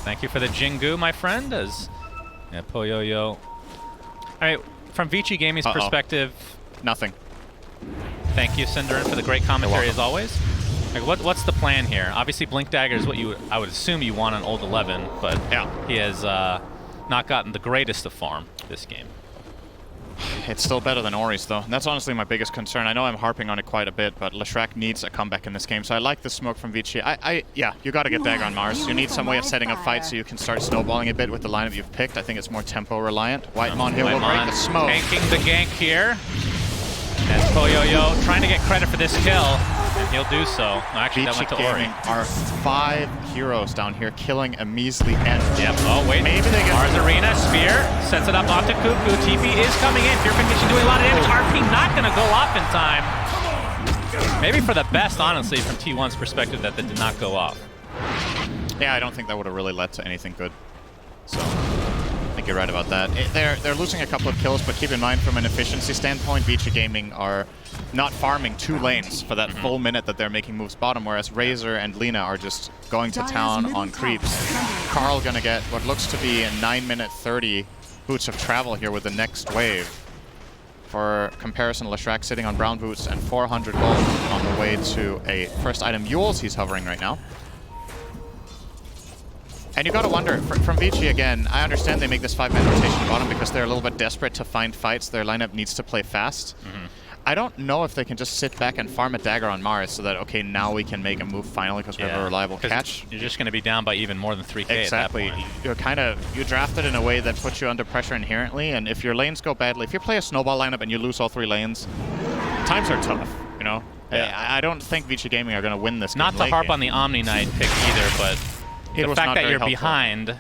Thank you for the Jingu, my friend, as Poyoyo. All right, from Vici Gaming's perspective... Nothing. Thank you, Cinderin, for the great commentary as always. Like, what's the plan here? Obviously, Blink Dagger is what I would assume you want on Old 11, but he has not gotten the greatest of farm this game. It's still better than Ori's, though. And that's honestly my biggest concern. I know I'm harping on it quite a bit, but Leshrac needs a comeback in this game, so I like the smoke from Vici. Yeah, you got to get Dagger on Mars. You need some way of setting up fights so you can start snowballing a bit with the lineup you've picked. I think it's more tempo-reliant. Whitemon here will break the smoke. Tanking the gank here. And Poyoyo trying to get credit for this kill, and he'll do so. No, actually, that went to Ori. Are 5 heroes down here killing a measly end. Yep. Oh, wait. Maybe they get... Mars Arena, Spear, sets it up onto Cuckoo. TP is coming in. Fear Condition doing a lot of damage. RP not going to go off in time. Maybe for the best, honestly, from T1's perspective, that did not go off. Yeah, I don't think that would have really led to anything good. So... I think you're right about that. They're losing a couple of kills, but keep in mind from an efficiency standpoint, Vici Gaming are not farming 2 lanes for that full minute that they're making moves bottom, whereas Razor and Lina are just going to town on creeps. Carl gonna get what looks to be a 9-minute 30 boots of travel here with the next wave. For comparison, Leshrac sitting on brown boots and 400 gold on the way to a first item Yules he's hovering right now. And you gotta wonder, from Vici again, I understand they make this 5-man rotation bottom because they're a little bit desperate to find fights. Their lineup needs to play fast. I don't know if they can just sit back and farm a Dagger on Mars so that, okay, now we can make a move finally because we have a reliable catch. You're just gonna be down by even more than 3k exactly. At that point. You drafted in a way that puts you under pressure inherently, and if your lanes go badly, if you play a snowball lineup and you lose all 3 lanes, times are tough, you know? Yeah. I don't think Vici Gaming are gonna win this game. Not to harp on the Omni Knight pick either, but the fact that you're behind,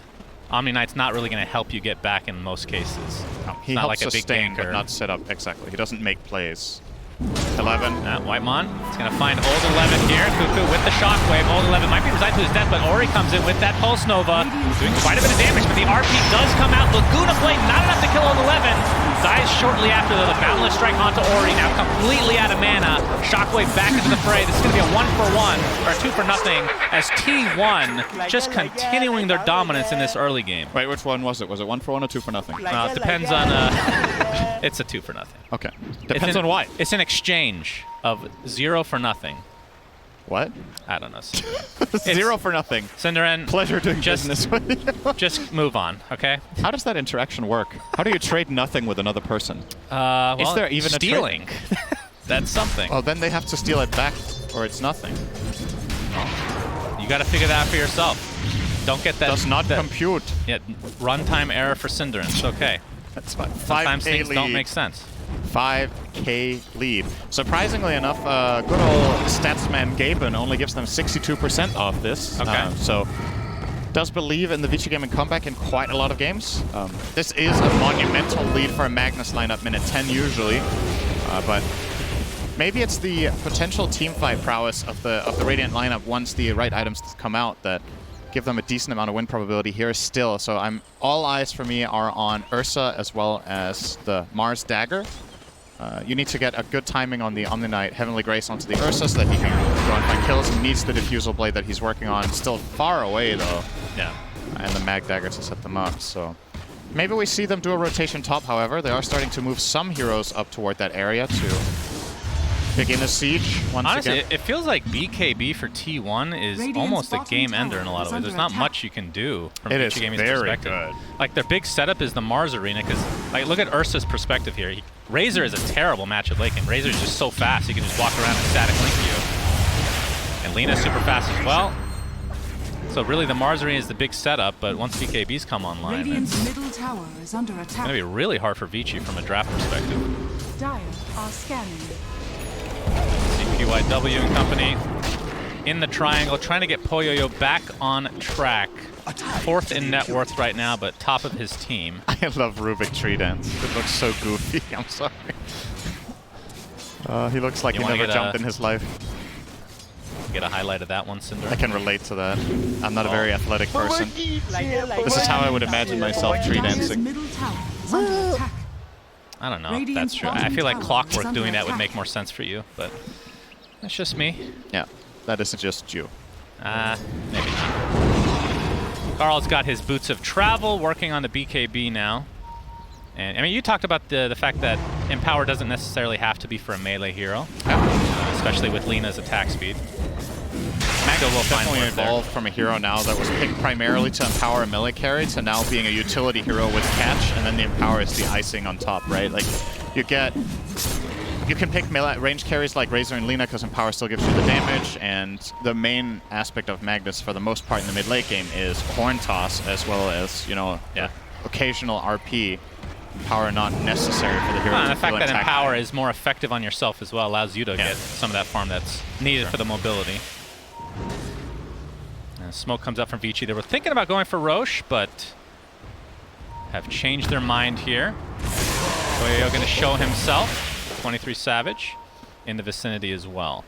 Omni Knight's not really going to help you get back in most cases. No, he helps sustain, but not set up. Exactly. He doesn't make plays. 11. Whitemon is going to find Old 11 here. Cuckoo with the shockwave. Old 11 might be resigned to his death, but Ori comes in with that Pulse Nova, doing quite a bit of damage, but the RP does come out. Laguna Blade, not enough to kill Old 11. Dies shortly after, though. The Boundless Strike onto Ori, now completely out of mana. Shockwave back into the fray. This is going to be a 1-for-1, or 2-for-0, as T1 just continuing their dominance in this early game. Wait, which one was it? Was it 1-for-1 or 2-for-0? It depends on... it's a 2-for-0. Okay. Depends on what? It's an exchange of 0 for nothing. What? I don't know. 0 for nothing. Cinderin, pleasure doing business with you. Just move on, okay? How does that interaction work? How do you trade nothing with another person? Well, is there even stealing? That's something. Well, then they have to steal it back, or it's nothing. You got to figure that out for yourself. Don't get that. Does not compute. Yeah, runtime error for Cinderin. It's okay. That's fine. Sometimes things lead. don't make sense. 5k lead. Surprisingly enough, good old statsman Gaben only gives them 62% off this. Okay. So does believe in the Vici Gaming comeback in quite a lot of games. This is a monumental lead for a Magnus lineup, minute 10 usually, but maybe it's the potential teamfight prowess of the Radiant lineup once the right items come out that give them a decent amount of win probability here still. So all eyes for me are on Ursa as well as the Mars Dagger. You need to get a good timing on the Omni Knight Heavenly Grace onto the Ursa so that he can go and find kills. He needs the Diffusal Blade that he's working on. Still far away though. Yeah. And the Mag Dagger to set them up, so... Maybe we see them do a rotation top, however. They are starting to move some heroes up toward that area to begin a siege once Honestly, again. it feels like BKB for T1 is almost a game ender in a lot of ways. There's not much you can do from Vici Gaming's perspective. Good. Like, their big setup is the Mars Arena, because, like, look at Ursa's perspective here. Razor is a terrible matchup late game. Razor is just so fast, he can just walk around and static link you. And Lina's super fast as well. So really, the Mars Arena is the big setup, but once BKBs come online, it's middle tower is under attack. going to be really hard for Vici from a draft perspective. Dire are scanning. CPYW and company in the triangle, trying to get Poyoyo back on track. 4th in net worth right now, but top of his team. I love Rubik Tree Dance. It looks so goofy. I'm sorry. He looks like he never jumped in his life. Get a highlight of that one, Cinder. I can relate to that. I'm not a very athletic person. This is how I would imagine myself tree dancing. I don't know if that's true. I feel like Clockwork doing that would make more sense for you, but that's just me. Yeah, that isn't just you. Maybe not. Carl's got his boots of travel, working on the BKB now. And I mean, you talked about the fact that Empower doesn't necessarily have to be for a melee hero, especially with Lina's attack speed. Mango will definitely evolve from a hero now that was picked primarily to empower a melee carry to now being a utility hero with catch, and then the Empower is the icing on top, right? Like, you can pick melee range carries like Razor and Lina because Empower still gives you the damage, and the main aspect of Magnus for the most part in the mid-late game is Horn Toss, as well as, you know, occasional RP. Empower not necessary for the hero. And the fact that Empower is more effective on yourself as well allows you to get some of that farm that's needed for the mobility. And smoke comes up from Vici. They were thinking about going for Roche, but have changed their mind here. Poyoyo going to show himself. 23 Savage in the vicinity as well.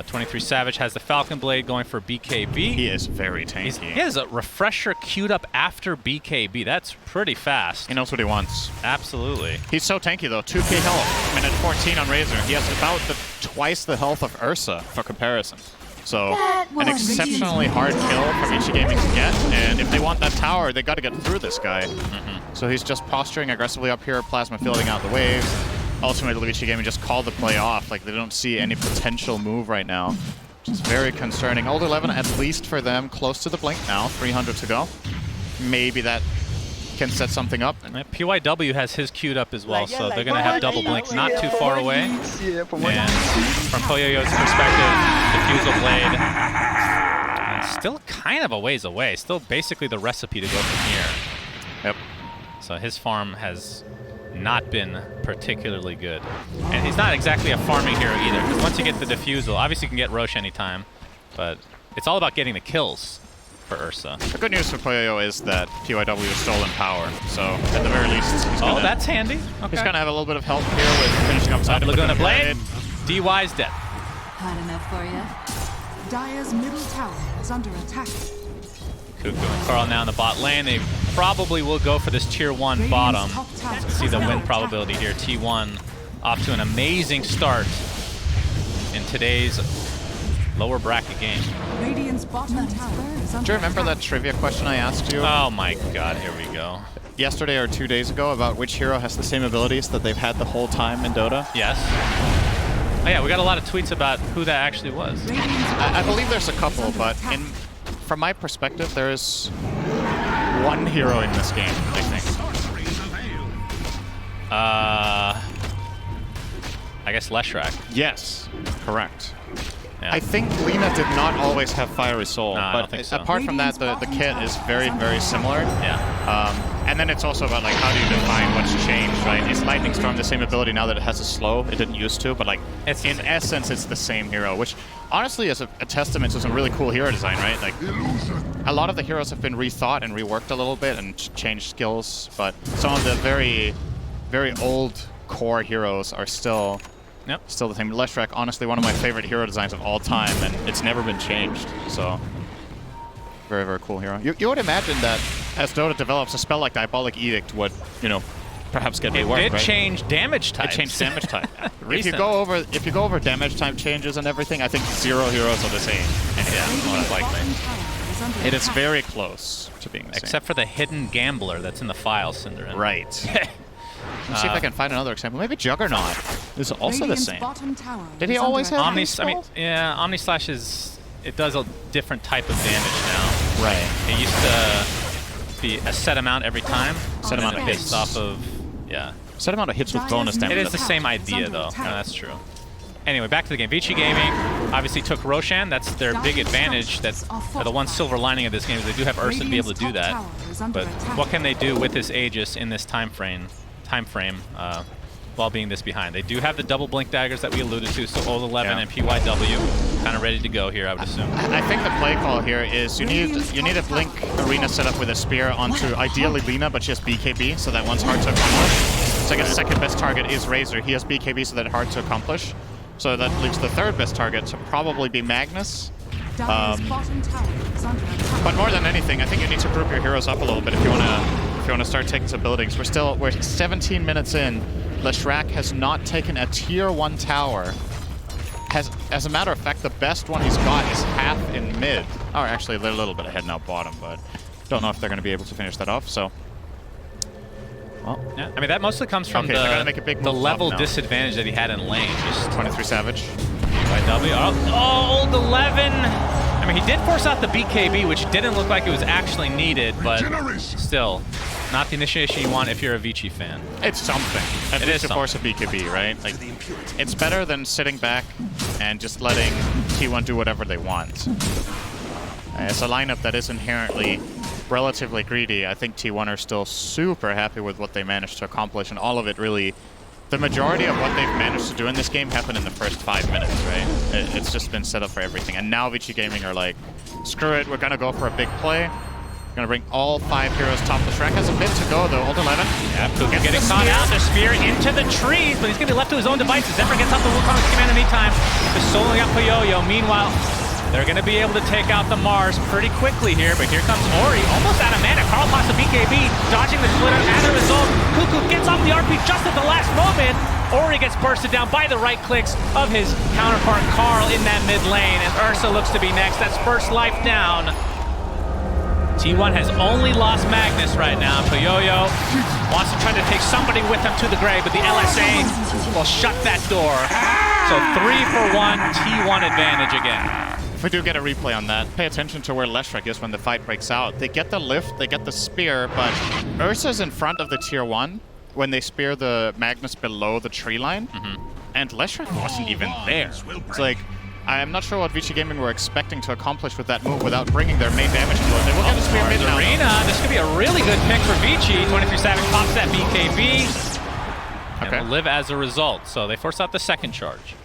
23 Savage has the Falcon Blade going for BKB. He is very tanky. He has a refresher queued up after BKB. That's pretty fast. He knows what he wants. Absolutely. He's so tanky though. 2k health, minute 14 on Razor. He has about twice the health of Ursa for comparison. So an exceptionally hard kill for Vici Gaming to get. And if they want that tower, they got to get through this guy. So he's just posturing aggressively up here, Plasma fielding out the waves. Ultimately, Vici Gaming just called the play off. Like, they don't see any potential move right now, which is very concerning. Old 11, at least for them, close to the blink now. 300 to go. Maybe that can set something up. PYW has his queued up as well, so they're going to have double blink not too far away. And from Poyoyo's perspective, Diffusal Blade still kind of a ways away. Still basically the recipe to go from here. Yep. So his farm has not been particularly good. And he's not exactly a farming hero either, because once you get the Diffusal, obviously you can get Roche anytime, but it's all about getting the kills for Ursa. The good news for Poyoyo is that PYW is stolen power, so at the very least, he's gonna, that's handy. Okay. He's gonna have a little bit of help here with finishing up side. Laguna Blade. DY's dead. Had enough for you. Dire's middle tower is under attack. Cuckoo and Carl now in the bot lane. They probably will go for this tier 1 bottom. See the win probability here. T1 off to an amazing start in today's lower bracket game. Radiant's bottom tower is under Do you remember that trivia question I asked you? Oh my god, here we go. Yesterday or 2 days ago about which hero has the same abilities that they've had the whole time in Dota? Yes. Oh yeah, we got a lot of tweets about who that actually was. I believe there's a couple, but from my perspective, there's one hero in this game, I think. I guess Leshrac. Yes, correct. Yeah. I think Lina did not always have Fiery Soul, No, I but don't think so. apart from that, the kit is very, very similar. Yeah. And then it's also about like how do you define what's changed, right? Is Lightning Storm the same ability now that it has a slow? It didn't used to, but like in essence, it's the same hero, which honestly is a testament to some really cool hero design, right? Like a lot of the heroes have been rethought and reworked a little bit and changed skills, but some of the very, very old core heroes are still the same. Leshrac, honestly, one of my favorite hero designs of all time, and it's never been changed. So, very, very cool hero. You would imagine that as Dota develops, a spell like Diabolic Edict would, you know, perhaps get reworked. It changed damage type. It changed damage type. If you go over damage type changes and everything, I think 0 heroes are the same. Yeah, most likely. is under It is attack. very close to being the same. Except for the hidden gambler that's in the file, Cinderin. Right. Let's see if I can find another example. Maybe Juggernaut is also the Radiant's same. bottom tower Did he is always under have attack. Omni, I mean, yeah, Omni Slash is, it does a different type of damage now. Right. It used to be a set amount every time. Set amount of hits. based off of, yeah. Set amount of hits with bonus damage. It is the same idea, though. No, that's true. Anyway, back to the game. Vici Gaming obviously took Roshan. That's their big advantage. That's the one silver lining of this game is they do have Ursa to be able to do that. But what can they do with this Aegis in this time frame while being this behind? They do have the double blink daggers that we alluded to, so Ult 11 and PYW kind of ready to go here, I would assume. I think the play call here is you need a blink arena set up with a spear onto ideally Lina, but she has BKB, so that one's hard to accomplish. So I guess second best target is Razor. He has BKB, so that's hard to accomplish. So that leaves the third best target to probably be Magnus. But more than anything, I think you need to group your heroes up a little bit if you want to start taking some buildings. We're 17 minutes in. Leshrac has not taken a tier 1 tower. As a matter of fact, the best one he's got is half in mid. Oh, actually, they're a little bit ahead now bottom, but don't know if they're going to be able to finish that off. So. Well, yeah, I mean, that mostly comes from the level disadvantage that he had in lane. Just 23 Savage. PYW. Oh, Ult 11. I mean, he did force out the BKB, which didn't look like it was actually needed, but still, not the initiation you want if you're a Vici fan. It's something. At least to force a BKB, right? Like, it's better than sitting back and just letting T1 do whatever they want. It's a lineup that is inherently relatively greedy. I think T1 are still super happy with what they managed to accomplish, and all of it really, the majority of what they've managed to do in this game happened in the first 5 minutes, right? It's just been set up for everything. And now Vici Gaming are like, screw it, we're gonna go for a big play. We're gonna bring all 5 heroes top. Leshrac has a bit to go though, Ult 11. Yeah, Puka getting caught out, the spear into the trees, but he's gonna be left to his own devices. Zephyr gets out the Wukong's command in the meantime. Just soloing up Puyoyo. Meanwhile, they're going to be able to take out the Mars pretty quickly here, but here comes Ori, almost out of mana. Carl pops a BKB, dodging the splitter. As a result, Cuckoo gets off the RP just at the last moment. Ori gets bursted down by the right clicks of his counterpart Carl in that mid lane, and Ursa looks to be next. That's first life down. T1 has only lost Magnus right now. Puyoyo wants to try to take somebody with him to the grave, but the LSA will shut that door. So 3 for 1, T1 advantage again. If we do get a replay on that, pay attention to where Leshrac is when the fight breaks out. They get the lift, they get the spear, but Ursa's in front of the tier 1 when they spear the Magnus below the tree line, and Leshrac wasn't even there. It's like, I'm not sure what Vici Gaming were expecting to accomplish with that move without bringing their main damage into it. They will get a spear mid now. Arena, this could be a really good pick for Vici. 23 Savage pops that BKB, and will live as a result. So they force out the second charge.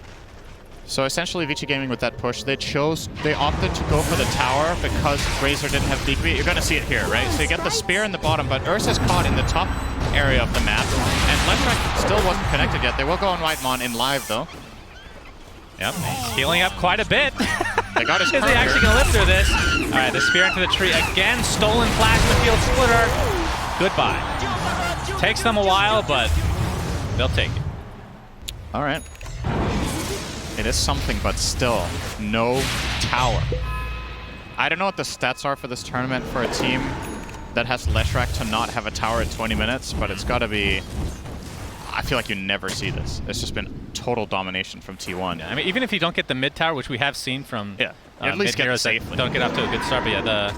So essentially, Vici Gaming with that push, they opted to go for the tower because Razor didn't have BKB. You're going to see it here, right? So you get the spear in the bottom, but Ursa's caught in the top area of the map, and Leshrac still wasn't connected yet. They will go on Whitemon in live, though. Yep, he's healing up quite a bit. They got his Is he actually going to live through this? All right, the spear into the tree again. Stolen plasma field splitter. Goodbye. Takes them a while, but they'll take it. All right. It is something, but still, no tower. I don't know what the stats are for this tournament for a team that has Leshrac to not have a tower at 20 minutes, but it's got to be... I feel like you never see this. It's just been total domination from T1. Yeah, I mean, even if you don't get the mid tower, which we have seen from at least get heroes that don't get off to a good start, but yeah, the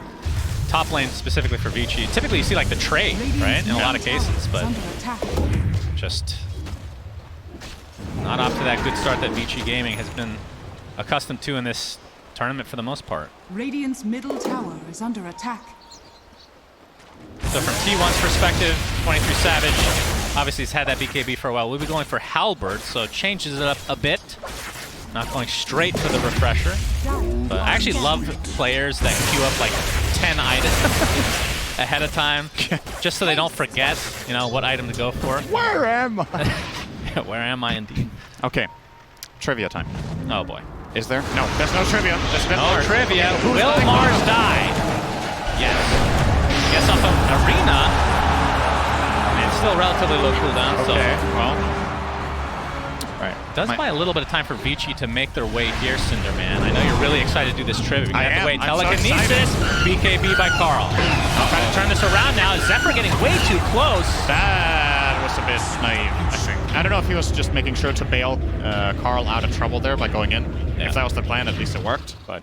top lane specifically for Vici, typically you see like the trade, right, in a lot of cases, but just not off to that good start that Vici Gaming has been accustomed to in this tournament for the most part. Radiant's middle tower is under attack. So from T1's perspective, 23 Savage obviously has had that BKB for a while. We'll be going for Halberd, so it changes it up a bit. Not going straight for the refresher. But I actually love players that queue up like 10 items ahead of time, just so they don't forget, you know, what item to go for. Where am I? Where am I indeed? Okay, trivia time. Oh boy. Is there? No, there's no trivia. There's been no trivia. Will Mars die? Yes. Guess off of Arena. It's still relatively low cooldown, so. Well, Right. It does buy a little bit of time for Vici to make their way here, Cinderman. I know you're really excited to do this trivia. You have to wait. Telekinesis, BKB by Carl. Trying to turn this around now. Zephyr getting way too close. That was a bit naive, I think. I don't know if he was just making sure to bail Carl out of trouble there by going in. Yeah. If that was the plan, at least it worked. But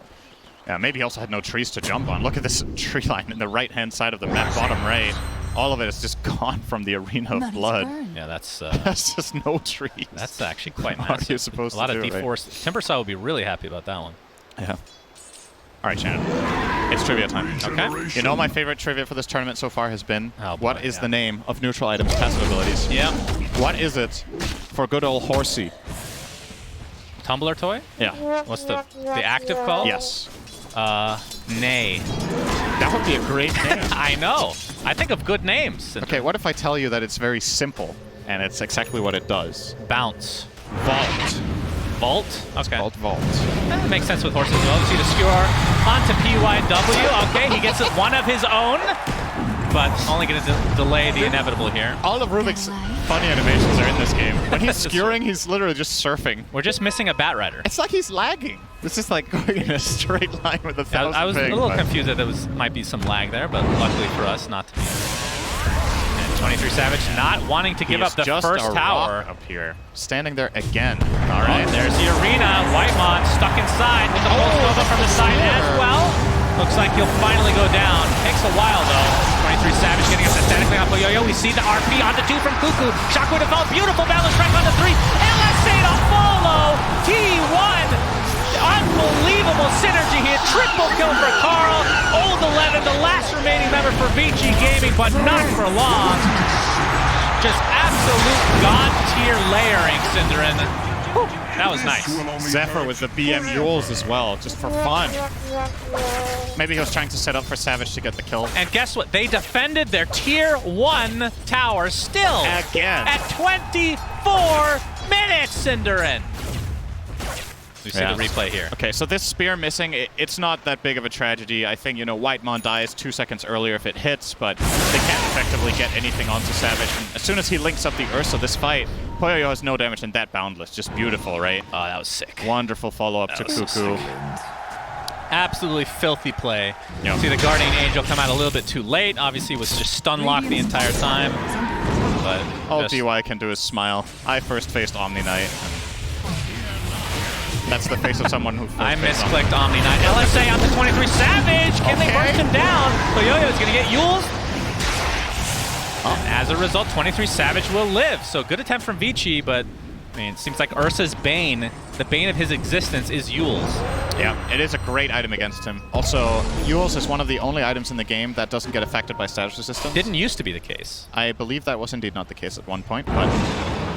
yeah, maybe he also had no trees to jump on. Look at this tree line in the right-hand side of the map, bottom right. All of it is just gone from the arena of blood. Yeah, that's that's just no trees. That's actually quite massive. What are you supposed to do? A lot of right? D4s. Timbersaw will be really happy about that one. Yeah. All right, Shannon. It's trivia time. Okay. You know my favorite trivia for this tournament so far has been, what is the name of neutral items' passive abilities? Yeah. What is it for good old Horsey? Tumbler toy? Yeah. What's the active call? Yes. Nay. That would be a great name. I know. I think of good names. Okay, what if I tell you that it's very simple and it's exactly what it does? Bounce. Vault. Vault? Okay. Vault. That makes sense with horses as well. You see the skewer onto PYW. Okay, he gets one of his own, but only going to delay the inevitable here. All of Rubik's funny animations are in this game. When he's skewering, he's literally just surfing. We're just missing a Bat Rider. It's like he's lagging. This is like going in a straight line with a thousand I was a little confused that there might be some lag there, but luckily for us, not to be. And 23 Savage not wanting to give up the just first a tower. Rock up here, standing there again. All right, there's the arena. Whitemon stuck inside with the Pulse Nova from the side as well. Looks like he'll finally go down. Takes a while though. 23 Savage getting up aesthetically on Yo-Yo. We see the RP onto 2 from Cuckoo. Shockwave to fall. Beautiful balance strike onto 3. LSA to follow. T1. Unbelievable synergy here. Triple kill for Carl. Old 11, the last remaining member for Vici Gaming, but not for long. Just absolute god-tier layering, Cinderin. That was nice. Zephyr with the BM Yules as well, just for fun. Maybe he was trying to set up for Savage to get the kill. And guess what? They defended their tier 1 tower still. Again. At 24 minutes, Cinderin. We see the replay here. Okay, so this spear missing, it's not that big of a tragedy. I think, Whitemon dies 2 seconds earlier if it hits, but they can't effectively get anything onto Savage. And as soon as he links up the Ursa this fight, Poyoyo has no damage and that Boundless. Just beautiful, right? Oh, that was sick. Wonderful follow-up to Cuckoo. Absolutely filthy play. Yep. See the Guardian Angel come out a little bit too late. Obviously was just stun locked the entire time. But all DY can do is smile. I first faced Omni Knight. That's the face of someone who I misclicked Omni Knight. LSA onto 23 Savage. Can they burst him down? Poyoyo's going to get Yules. And as a result, 23 Savage will live. So good attempt from Vici, but I mean, it seems like Ursa's bane, the bane of his existence, is Yules. Yeah, it is a great item against him. Also, Yules is one of the only items in the game that doesn't get affected by status resistance. Didn't used to be the case. I believe that was indeed not the case at one point, but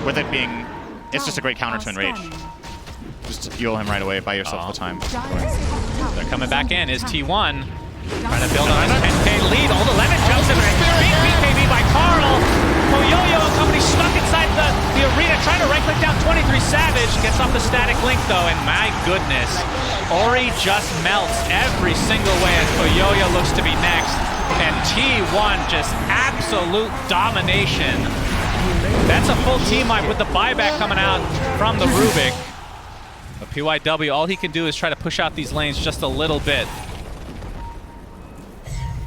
with it being, it's just a great counter to Enrage. Just heal him right away, buy yourself the time. They're coming back in. Is T1 trying to build on his 10k lead. Old 11 jumps in. Big BKB by Carl. Poyoyo and company stuck inside the arena, trying to right-click down 23 Savage. Gets off the static link though, and my goodness, Ori just melts every single way as Poyoyo looks to be next. And T1 just absolute domination. That's a full team wipe with the buyback coming out from the Rubik. But PYW, all he can do is try to push out these lanes just a little bit.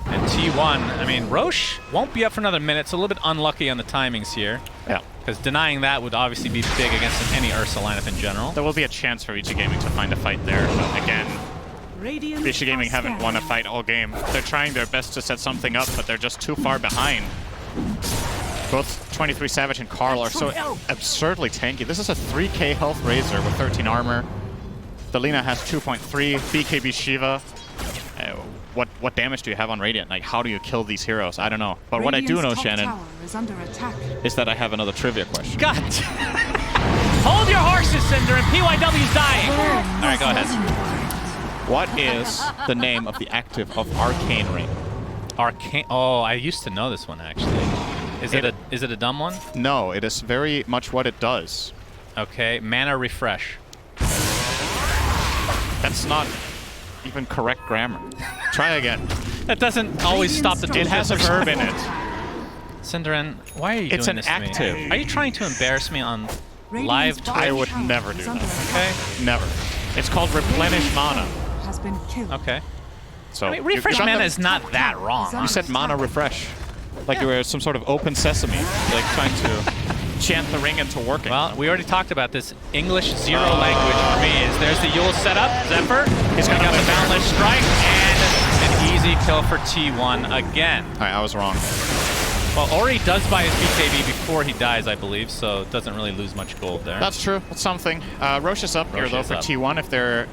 And T1, I mean, Roche won't be up for another minute. It's a little bit unlucky on the timings here. Yeah. Because denying that would obviously be big against any Ursa lineup in general. There will be a chance for Vici Gaming to find a fight there. But again, Vici Gaming haven't won a fight all game. They're trying their best to set something up, but they're just too far behind. Both 23 Savage and Carl are so absurdly tanky. This is a 3k health Razor with 13 armor. Delina has 2.3, BKB Shiva. What damage do you have on Radiant? Like, how do you kill these heroes? I don't know. But what I do know, Shannon, is that I have another trivia question. God! Hold your horses, Cinder, and PYW's dying! Alright, go ahead. What is the name of the active of Arcane Ring? Arcane? Oh, I used to know this one, actually. Is it a dumb one? No, it is very much what it does. Okay, Mana Refresh. That's not even correct grammar. Try again. That doesn't always stop the It has a verb in it. Cinderin, why are you doing this to me? active. Are you trying to embarrass me on Live Twitch. I would never do that. Okay? Never. It's called replenish mana. Has been killed. Okay. So I mean, refresh mana is not that wrong. You said mana refresh. Like you were some sort of open sesame, like trying to chant the ring into working. Well, we already talked about this. English zero language for me is there's the Yule setup. Zephyr. He's got the Boundless Strike and an easy kill for T1 again. All right, I was wrong. Well, Ori does buy his BKB before he dies, I believe, so it doesn't really lose much gold there. That's true. That's something. Roche is up here, though, for T1 if they're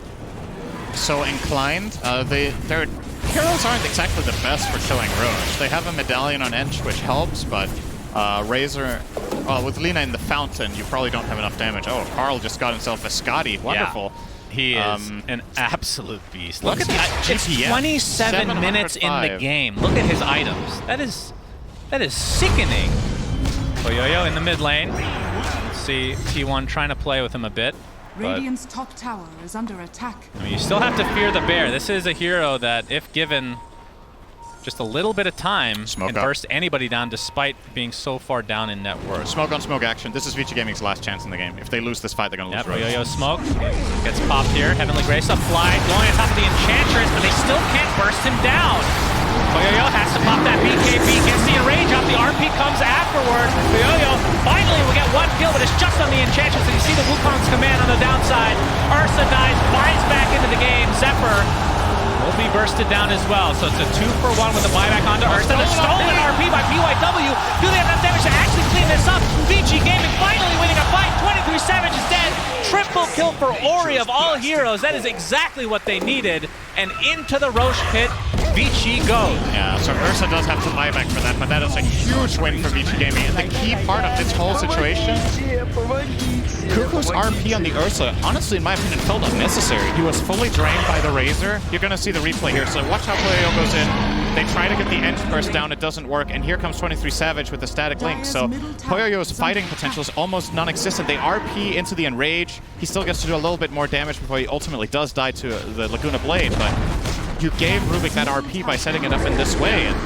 so inclined. Their heroes aren't exactly the best for killing Roche. They have a medallion on Ench, which helps, but Razor, with Lina in the fountain, you probably don't have enough damage. Oh, Carl just got himself a Scotty. Wonderful. Yeah. He is an absolute beast. Look at that. It's 27 minutes in the game. Look at his items. That is sickening. Poyoyo in the mid lane. Let's see T1 trying to play with him a bit. Radiant's top tower is under attack. I mean, you still have to fear the bear. This is a hero that, if given just a little bit of time, can burst anybody down despite being so far down in net worth. Smoke on smoke action. This is Vici Gaming's last chance in the game. If they lose this fight, they're going to lose. Poyoyo smoke. Gets popped here. Heavenly Grace up fly. Going on top of the Enchantress, but they still can't burst him down. Poyoyo has to pop that BKB, gets the enrage off, the RP comes afterwards. Poyoyo finally will get one kill, but it's just on the Enchantress, and you see the Wukong's command on the downside. Ursa dies, buys back into the game. Zephyr will be bursted down as well, so it's a 2-for-1 with the buyback onto Ursa. The stolen RP by BYW. Do they have enough damage to actually clean this up? Vici Gaming finally winning a fight. 23 Savage is dead. Triple kill for Ori of all heroes. That is exactly what they needed. And into the Roche pit, Vici goes. Yeah, so Ursa does have to buy back for that, but that is a huge win for Vici Gaming. And the key part of this whole situation, Kuku's RP on the Ursa, honestly, in my opinion, felt unnecessary. He was fully drained by the Razor. You're going to see the replay here, so watch how Poyoyo goes in. They try to get the Ench burst down, it doesn't work, and here comes 23 Savage with the static link. So Poyoyo's fighting potential is almost non-existent. They RP into the Enrage. He still gets to do a little bit more damage before he ultimately does die to the Laguna Blade, but you gave Rubik that RP by setting it up in this way, and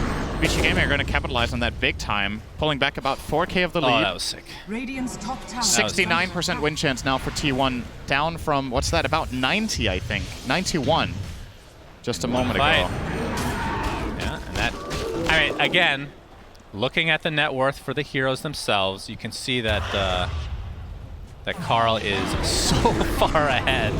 Vici Gaming are going to capitalize on that big time, pulling back about 4k of the lead. Oh, that was sick. Radiant's top tower. 69% win chance now for T1, down from, what's that, about 90, I think. 91, just a moment ago. Yeah, and that, I mean, again, looking at the net worth for the heroes themselves, you can see that that Carl is so far ahead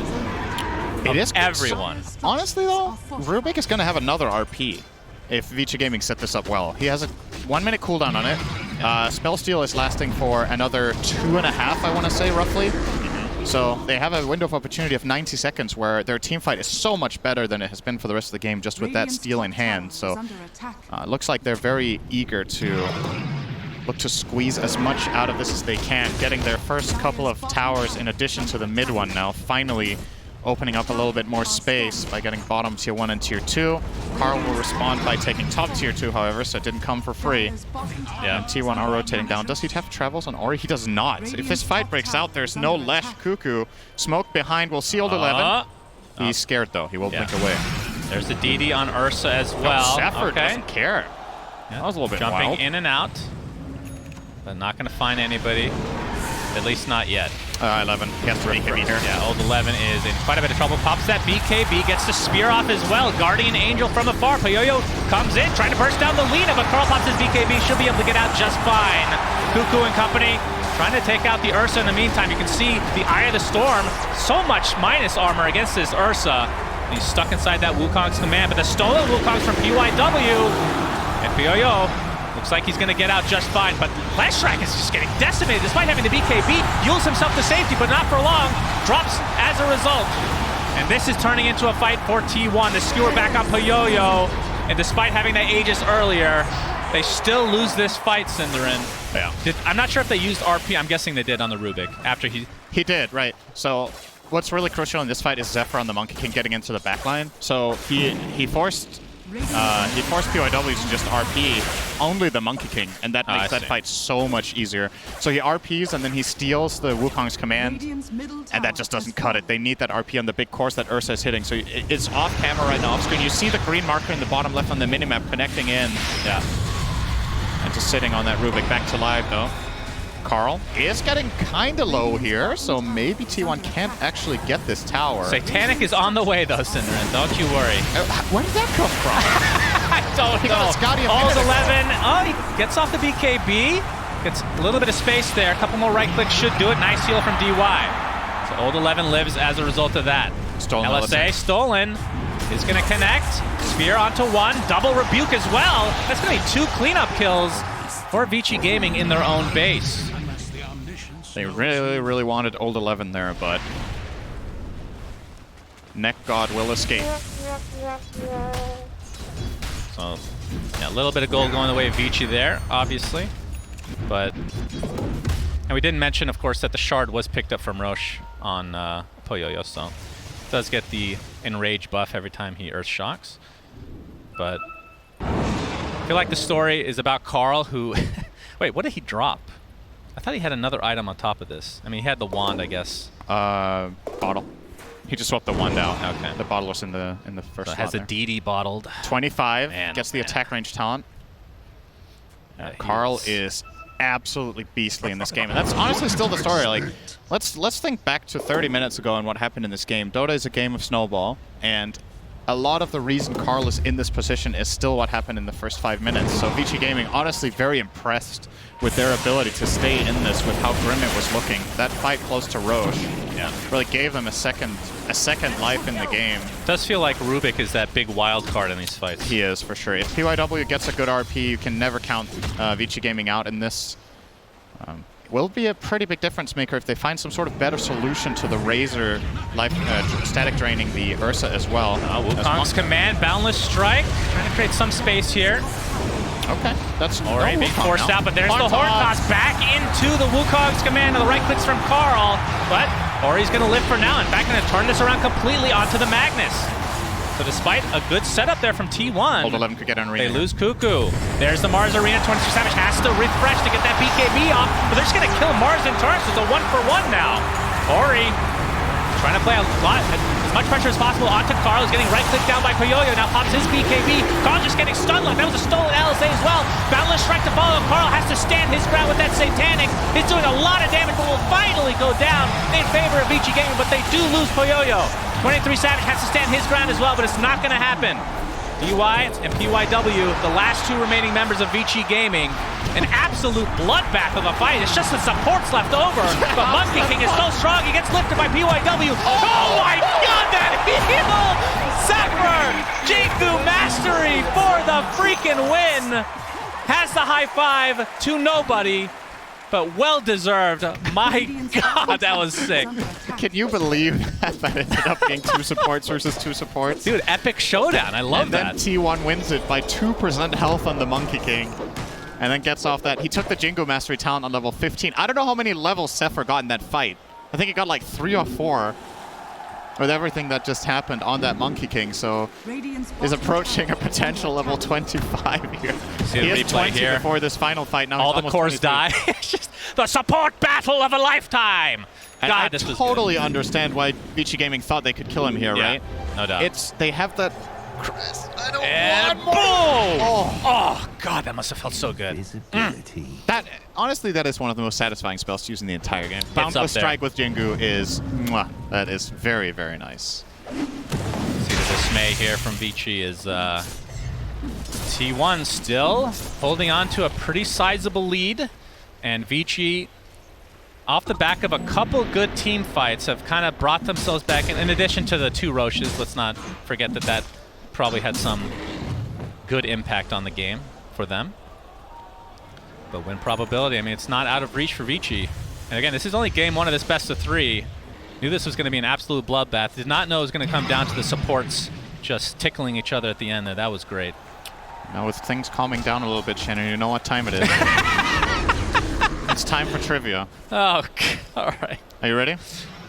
of everyone. Honestly, though, Rubik is going to have another RP if Vici Gaming set this up well. He has a 1-minute cooldown on it. Spell Steal is lasting for another 2.5, I want to say, roughly. So they have a window of opportunity of 90 seconds where their team fight is so much better than it has been for the rest of the game just with that steal in hand. So it looks like they're very eager to look to squeeze as much out of this as they can, getting their first couple of towers in addition to the mid one now, finally opening up a little bit more space by getting bottom tier 1 and tier 2. Carl will respond by taking top tier 2, however, so it didn't come for free. Yeah, and T1 are rotating down. Does he have travels on Ori? He does not. If this fight breaks out, there's no Lesh Kuku. Smoke behind will seal 11. He's scared, though. He will blink away. There's the DD on Ursa as well. Zephyr doesn't care. That was a little bit Jumping wild. in and out, but not going to find anybody. At least not yet. 11. He has to BKB here. Yeah, old 11 is in quite a bit of trouble. Pops that BKB, gets the spear off as well. Guardian Angel from afar. Poyoyo comes in, trying to burst down the Lina, but Carl pops his BKB. Should be able to get out just fine. Kuku and company trying to take out the Ursa in the meantime. You can see the Eye of the Storm. So much minus armor against this Ursa. He's stuck inside that Wukong's command, but the stolen Wukong's from PYW. And Poyoyo looks like he's going to get out just fine, but Leshrac is just getting decimated despite having the BKB. Yules himself to safety, but not for long. Drops as a result. And this is turning into a fight for T1. The skewer back on Poyoyo, and despite having that Aegis earlier, they still lose this fight, Cinderin. Yeah. I'm not sure if they used RP. I'm guessing they did on the Rubik after he... He did, right. So what's really crucial in this fight is Zephyr on the Monkey King getting into the backline. So he forced PYW to just RP only the Monkey King, and that makes that fight so much easier. So he RPs, and then he steals the Wukong's command, and that just doesn't cut it. They need that RP on the big course that Ursa is hitting. So it's off camera right now, off screen. You see the green marker in the bottom left on the minimap connecting in. Yeah. And just sitting on that Rubik. Back to live, though. Carl is getting kind of low here, so maybe T1 can't actually get this tower. Satanic is on the way, though, Cinderin. Don't you worry. Where did that come from? I don't know. All's 11. Oh, he gets off the BKB. Gets a little bit of space there. A couple more right clicks should do it. Nice heal from DY. So Old 11 lives as a result of that. Stolen LSA stolen. Is going to connect. Sphere onto one. Double rebuke as well. That's going to be 2 cleanup kills for Vici Gaming in their own base. They really, really wanted Old 11 there, but Neck God will escape. So, yeah, a little bit of gold going the way of Vici there, obviously. But, and we didn't mention, of course, that the shard was picked up from Roche on Poyoyo, so does get the enrage buff every time he earth shocks. But I feel like the story is about Carl, who wait, what did he drop? I thought he had another item on top of this. I mean, he had the wand, I guess. Bottle. He just swapped the wand out. Okay. The bottle was in the first. So it has the DD bottled. 25 gets the attack range talent. Carl is absolutely beastly in this game, and that's honestly still the story. Like, let's think back to 30 minutes ago and what happened in this game. Dota is a game of snowball, and a lot of the reason Carl is in this position is still what happened in the first 5 minutes. So Vici Gaming, honestly very impressed with their ability to stay in this with how grim it was looking. That fight close to Roche really gave them a second life in the game. It does feel like Rubik is that big wild card in these fights. He is, for sure. If PYW gets a good RP, you can never count Vici Gaming out in this. Will be a pretty big difference maker if they find some sort of better solution to the Razor life static draining the Ursa as well. Wukong's command, Boundless Strike, trying to create some space here. Okay, that's already being forced out, but there's the Horn Toss back into the Wukong's command, and the right clicks from Carl, but Ori's going to live for now. In fact, going to turn this around completely onto the Magnus. So despite a good setup there from T1, Old 11 could get an arena. They lose Cuckoo. There's the Mars Arena. 23 Savage has to refresh to get that BKB off, but they're just going to kill Mars in turn, so it's a 1-for-1 now. Ori trying to play a lot, as much pressure as possible onto Carl. He's getting right-clicked down by Poyoyo. Now pops his BKB. Carl just getting stun locked. That was a stolen LSA as well. Boundless Strike to follow. Carl has to stand his ground with that Satanic. He's doing a lot of damage, but will finally go down in favor of Vici Gaming, but they do lose Poyoyo. 23 Savage has to stand his ground as well, but it's not going to happen. DY and PYW, the last 2 remaining members of Vici Gaming. An absolute bloodbath of a fight. It's just the supports left over. But Monkey King is so strong, he gets lifted by PYW. Oh my god, that heal! Zephyr! Jingu Mastery for the freaking win! Has the high five to nobody, but well deserved. My god, that was sick. Can you believe that ended up being 2 supports versus 2 supports? Dude, epic showdown. I love that. And then T1 wins it by 2% health on the Monkey King. And then gets off that. He took the Jingu Mastery talent on level 15. I don't know how many levels Zephyr got in that fight. I think he got like 3 or 4 with everything that just happened on that Monkey King. So is approaching a potential level 25 here. He is 20 here before this final fight. Now all the cores die. It's just the support battle of a lifetime. And God, I totally understand why Vici Gaming thought they could kill him here, right? No doubt. They have that crest. I don't and want boom! Oh god, that must have felt so good. That honestly, that is one of the most satisfying spells to use in the entire game. Boundless Strike with Jingu is that is very, very nice. See the dismay here from Vici is T1 still holding on to a pretty sizable lead, and Vici, off the back of a couple good team fights, have kind of brought themselves back in addition to the 2 Roches. Let's not forget that probably had some good impact on the game for them. But win probability, I mean, it's not out of reach for Vici. And again, this is only game 1 of this best of 3. Knew this was going to be an absolute bloodbath. Did not know it was going to come down to the supports just tickling each other at the end there. That was great. Now with things calming down a little bit, Shannon, you know what time it is. It's time for trivia. Oh, all right. Are you ready?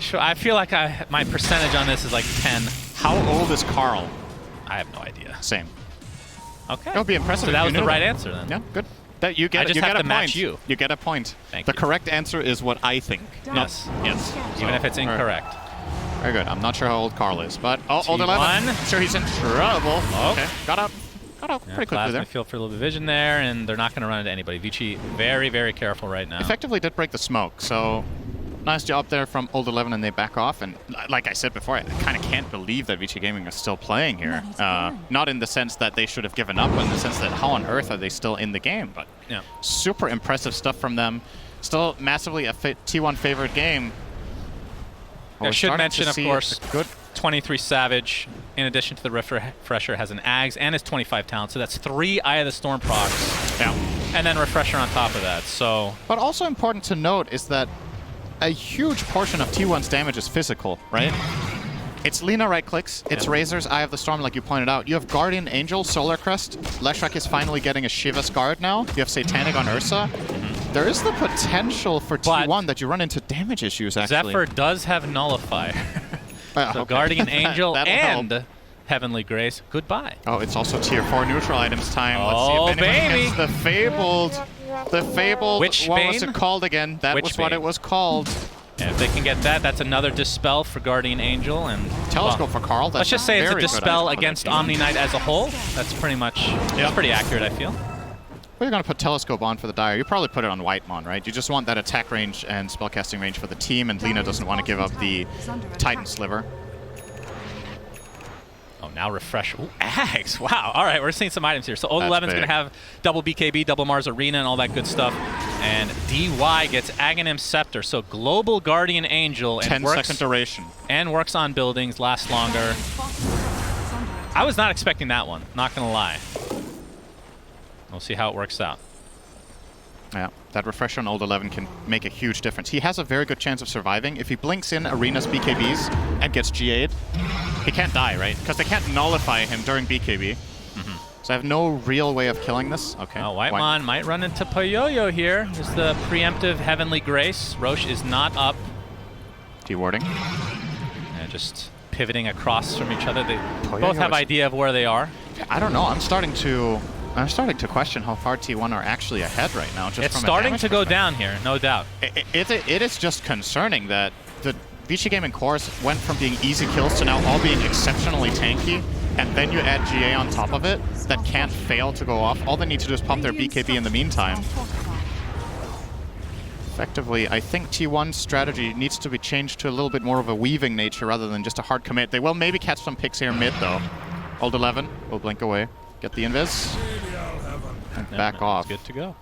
Sure. I feel like my percentage on this is like 10. How old is Carl? I have no idea. Same. Okay. That would be impressive. So that was the right answer then. Yeah, good. You get, I just you have get to a match point. you. You get a point. Thank the you. correct answer is what I think. Yes. Yes. Even if it's incorrect. Very good. I'm not sure how old Carl is, but old 11. Sure, he's in trouble. Oh. Okay. Got up. got out pretty quickly there. Feel for a little bit of vision there, and they're not going to run into anybody. Vici very, very careful right now. Effectively did break the smoke, so nice job there from Old 11, and they back off. And like I said before, I kind of can't believe that Vici Gaming is still playing here. Not in the sense that they should have given up, but in the sense that how on earth are they still in the game? But yeah, super impressive stuff from them. Still massively a T1 favored game. I should mention, of course, good 23 Savage, in addition to the Refresher, has an Ags and his 25 talent, so that's 3 Eye of the Storm procs. Yeah. And then Refresher on top of that, so... But also important to note is that a huge portion of T1's damage is physical, right? It's Lina right-clicks, it's Razor's Eye of the Storm, like you pointed out. You have Guardian Angel, Solar Crest. Leshrac is finally getting a Shiva's Guard now. You have Satanic on Ursa. There is the potential for T1 that you run into damage issues, actually. Zephyr does have Nullifier. So okay. Guardian Angel and help. Heavenly Grace, goodbye. Oh, it's also tier 4 neutral items time. Let's Oh, see if anyone baby. gets the Fabled. The Fabled, Witch what was Bane? it called again? That was what it was called. And if they can get that, that's another Dispel for Guardian Angel. And Telescope for Carl. Let's just say it's a Dispel against Omni Knight as a whole. That's pretty much pretty accurate, I feel. Well, you're going to put Telescope on for the Dire. You probably put it on Whitemon, right? You just want that attack range and spellcasting range for the team, and Lina doesn't want to give up the Titan Sliver. Oh, now Refresh. Ooh, Ags. Wow. All right, we're seeing some items here. So Old 11's going to have double BKB, double Mars Arena, and all that good stuff. And DY gets Aghanim Scepter. So Global Guardian Angel. And 10-second duration. And works on buildings, lasts longer. I was not expecting that one, not going to lie. We'll see how it works out. Yeah, that Refresher on Old 11 can make a huge difference. He has a very good chance of surviving. If he blinks in Arena's BKBs and gets GA'd, he can't die, right? Because they can't nullify him during BKB. So I have no real way of killing this. Okay. Oh, Whitemon might run into Poyoyo here. There's the preemptive Heavenly Grace. Roche is not up. Dewarding. And just pivoting across from each other. They Poyoyo both have idea of where they are. I don't know. I'm starting to question how far T1 are actually ahead right now. Just it's from starting to go down here, no doubt. It is just concerning that the Vici Gaming cores went from being easy kills to now all being exceptionally tanky, and then you add GA on top of it that can't fail to go off. All they need to do is pop their BKB in the meantime. Effectively, I think T1's strategy needs to be changed to a little bit more of a weaving nature rather than just a hard commit. They will maybe catch some picks here mid, though. Old 11 will blink away. Get the invis. And back off. Good to go.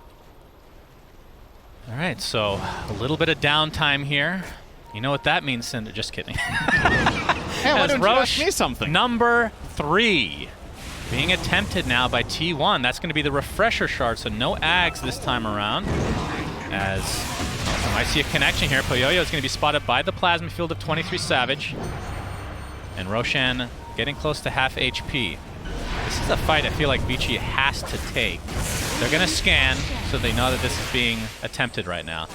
All right, so a little bit of downtime here. You know what that means, Cinder? Just kidding. Hey, why don't you ask me something? Number 3 being attempted now by T1. That's going to be the Refresher Shard, so no Ags this time around. As I might see a connection here. Poyoyo is going to be spotted by the Plasma Field of 23 Savage. And Roshan getting close to half HP. This is a fight I feel like Vici has to take. They're going to scan, so they know that this is being attempted right now.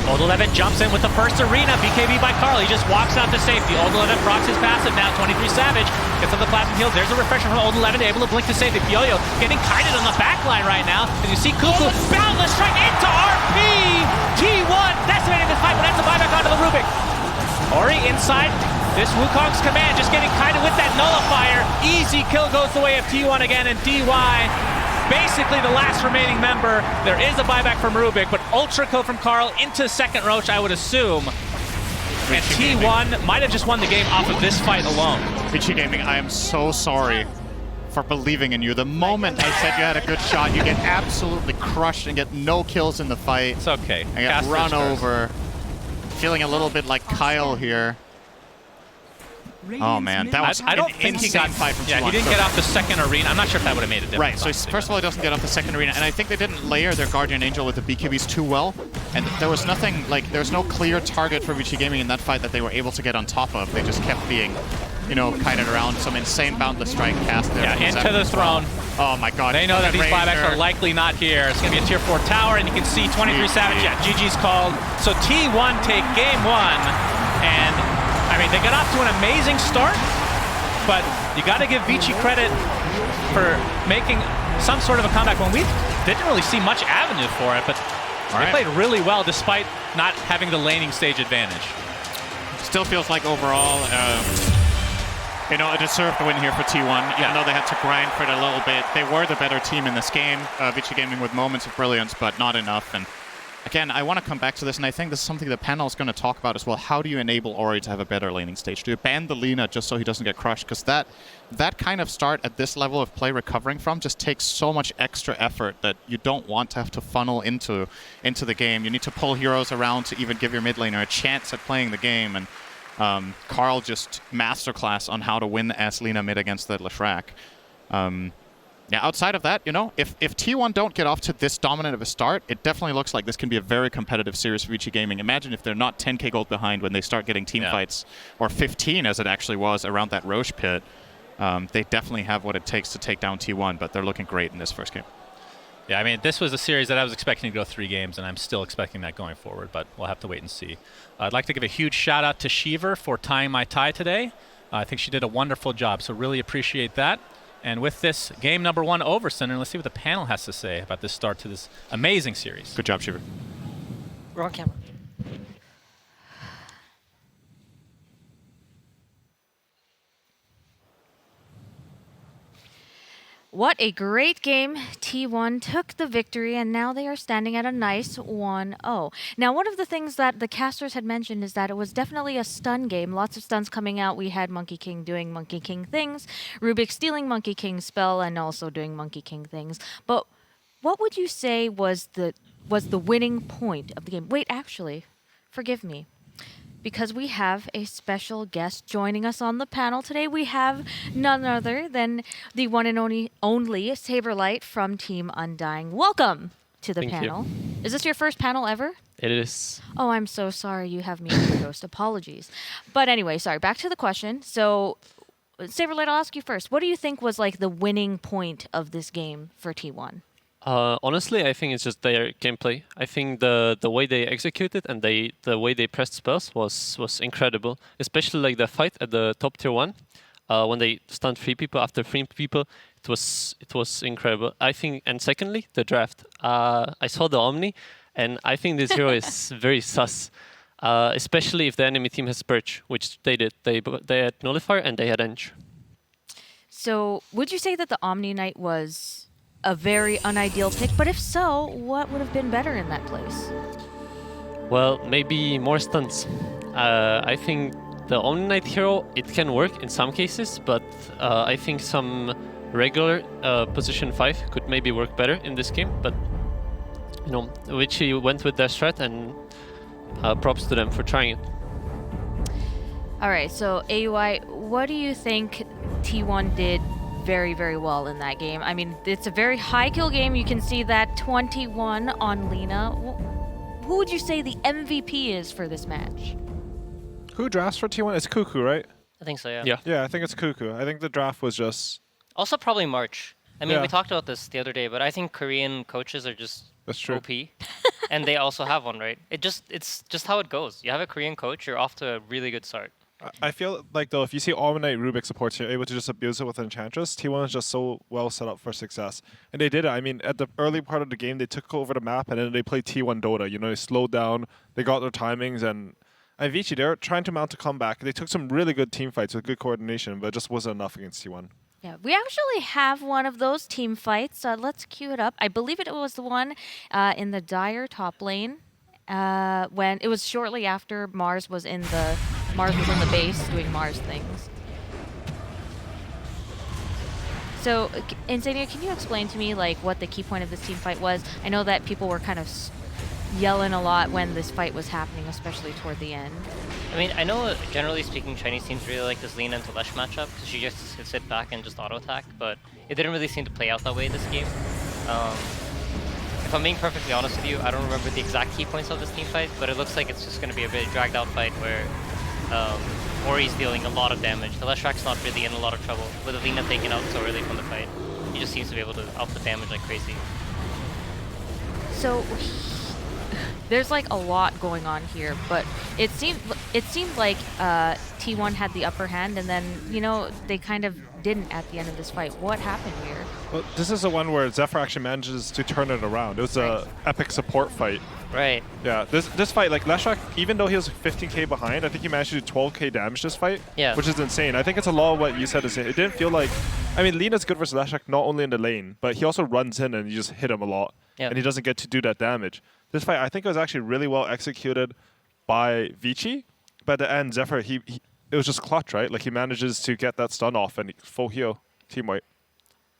Old 11 jumps in with the first Arena, BKB by Carl. He just walks out to safety. Old 11 procs his passive now, 23 Savage. Gets on the Plasma Heals. There's a Refresher from Old 11, able to blink to safety. Poyoyo getting kited on the back line right now. As you see Cuckoo, boundless strike into RP! T1 decimating this fight, but that's a buyback onto the Rubik. Ori inside. This Wukong's command just getting kited with that nullifier. Easy kill goes the way of T1 again, and DY, basically the last remaining member. There is a buyback from Rubik, but ultra kill from Carl into second Roach, I would assume. And T1 might have just won the game off of this fight alone. Vici Gaming, I am so sorry for believing in you. The moment I said you had a good shot, you get absolutely crushed and get no kills in the fight. It's okay. I get run over. Feeling a little bit like Kyle here. Oh man, that was I don't think he got fight from he didn't get off the second Arena. I'm not sure if that would have made a difference. Right, so first of all, he doesn't get off the second Arena, and I think they didn't layer their Guardian Angel with the BKBs too well, and there was nothing, like, there was no clear target for Vici Gaming in that fight that they were able to get on top of. They just kept being, you know, kited around. Some insane Boundless Strike cast there. Yeah, into the throne. Oh my god. They know that these buybacks are likely not here. It's going to be a tier 4 tower, and you can see 23 Savage. Yeah, GG's called. So T1 take game 1, and I mean, they got off to an amazing start, but you got to give Vici credit for making some sort of a comeback when we didn't really see much avenue for it, but they played really well despite not having the laning stage advantage. Still feels like overall, You know, a deserved win here for T1, even though they had to grind for it a little bit. They were the better team in this game. Vici Gaming with moments of brilliance, but not enough. And again, I want to come back to this, and I think this is something the panel is going to talk about as well. How do you enable Ori to have a better laning stage? Do you ban the Lina just so he doesn't get crushed? Because that kind of start at this level of play recovering from just takes so much extra effort that you don't want to have to funnel into the game. You need to pull heroes around to even give your mid laner a chance at playing the game. And Carl just masterclass on how to win as Lina mid against the Leshrac. Yeah, outside of that, you know, if T1 don't get off to this dominant of a start, it definitely looks like this can be a very competitive series for Vici Gaming. Imagine if they're not 10k gold behind when they start getting team fights, or 15 as it actually was around that Roche pit. They definitely have what it takes to take down T1, but they're looking great in this first game. Yeah, I mean, this was a series that I was expecting to go 3 games, and I'm still expecting that going forward, but we'll have to wait and see. I'd like to give a huge shout out to Shiver for tying my tie today. I think she did a wonderful job, so really appreciate that. And with this game number 1 over, Senator, let's see what the panel has to say about this start to this amazing series. Good job, Shiver. We're on camera. What a great game. T1 took the victory, and now they are standing at a nice 1-0. Now, one of the things that the casters had mentioned is that it was definitely a stun game. Lots of stuns coming out. We had Monkey King doing Monkey King things, Rubik stealing Monkey King's spell, and also doing Monkey King things. But what would you say was the winning point of the game? Wait, actually, forgive me. Because we have a special guest joining us on the panel today. We have none other than the one and only Saberlight from Team Undying. Welcome to the panel. Is this your first panel ever? It is. Oh, I'm so sorry you have me as your host. Apologies. But anyway, sorry, back to the question. So, Saberlight, I'll ask you first. What do you think was like the winning point of this game for T1? Honestly, I think it's just their gameplay. I think the way they executed and the way they pressed spells was incredible. Especially like the fight at the top tier 1, when they stunned 3 people after 3 people. It was incredible. I think, and secondly, the draft. I saw the Omni, and I think this hero is very sus. Especially if the enemy team has Birch, which they did. They had Nullifier and they had Eng. So, would you say that the Omni Knight was a very unideal pick? But if so, what would have been better in that place? Well, maybe more stunts. I think the Omni Knight hero, it can work in some cases, but I think some regular position 5 could maybe work better in this game. But, you know, Vici went with their strat, and props to them for trying it. All right, so AUI, what do you think T1 did very, very well in that game? I mean, it's a very high kill game. You can see that 21 on Lina. Who would you say the MVP is for this match? Who drafts for T1? It's Cuckoo, right? I think so, yeah. Yeah, I think it's Cuckoo. I think the draft was just... Also probably March. I mean, we talked about this the other day, but I think Korean coaches are just OP. And they also have one, right? It's just how it goes. You have a Korean coach, you're off to a really good start. I feel like, though, if you see Omni Rubik supports, you're able to just abuse it with Enchantress. T1 is just so well set up for success. And they did it. I mean, at the early part of the game, they took over the map, and then they played T1 Dota. You know, they slowed down, they got their timings, and Vici, they're trying to mount a comeback. They took some really good team fights with good coordination, but it just wasn't enough against T1. Yeah, we actually have one of those team fights. Let's cue it up. I believe it was the one in the Dire top lane. When it was shortly after Mars was in the base doing Mars things. So, Insania, can you explain to me like what the key point of this team fight was? I know that people were kind of yelling a lot when this fight was happening, especially toward the end. I mean, I know generally speaking, Chinese teams really like this Lina into Lesh matchup because she just could sit back and just auto attack, but it didn't really seem to play out that way this game. If I'm being perfectly honest with you, I don't remember the exact key points of this team fight, but it looks like it's just going to be a bit dragged out fight where Ori's dealing a lot of damage. The Leshrac's not really in a lot of trouble. With Alina taken out so early from the fight, he just seems to be able to output damage like crazy. So there's like a lot going on here, but it seems it seemed like T1 had the upper hand, and then, they kind of didn't at the end of this fight. What happened here? Well, this is the one where Zephyr actually manages to turn it around. It was a epic support fight. Right. Yeah, this fight, like Leshrac, even though he was 15k behind, I think he managed to do 12k damage this fight, which is insane. I think it's a lot of what you said. It didn't feel like, I mean, Lina's good versus Leshrac not only in the lane, but he also runs in and you just hit him a lot, and he doesn't get to do that damage. This fight, I think it was actually really well executed by Vici, but at the end, Zephyr, it was just clutch, right? Like he manages to get that stun off and full heal, team white.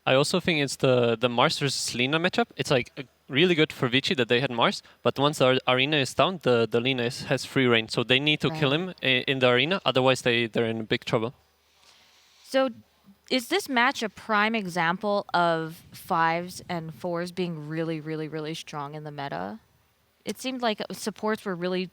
I also think it's the Mars versus Lina matchup. It's like really good for Vici that they had Mars, but once the arena is down, the Lina has free reign, so they need to kill him in the arena, otherwise they're in big trouble. So is this match a prime example of 5s and 4s being really, really, really strong in the meta? It seemed like supports were really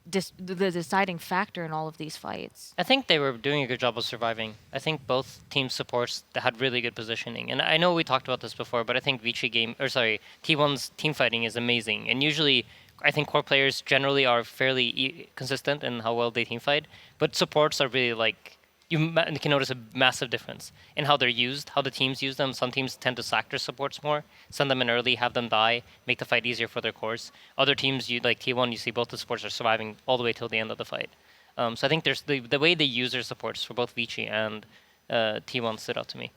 the deciding factor in all of these fights. I think they were doing a good job of surviving. I think both team supports had really good positioning. And I know we talked about this before, but I think T1's team fighting is amazing. And usually, I think core players generally are fairly consistent in how well they team fight. But supports are really like, you can notice a massive difference in how they're used, how the teams use them. Some teams tend to sack their supports more, send them in early, have them die, make the fight easier for their cores. Other teams, like T1, you see both the supports are surviving all the way till the end of the fight. So I think there's the way they use their supports for both Vici and T1 stood out to me.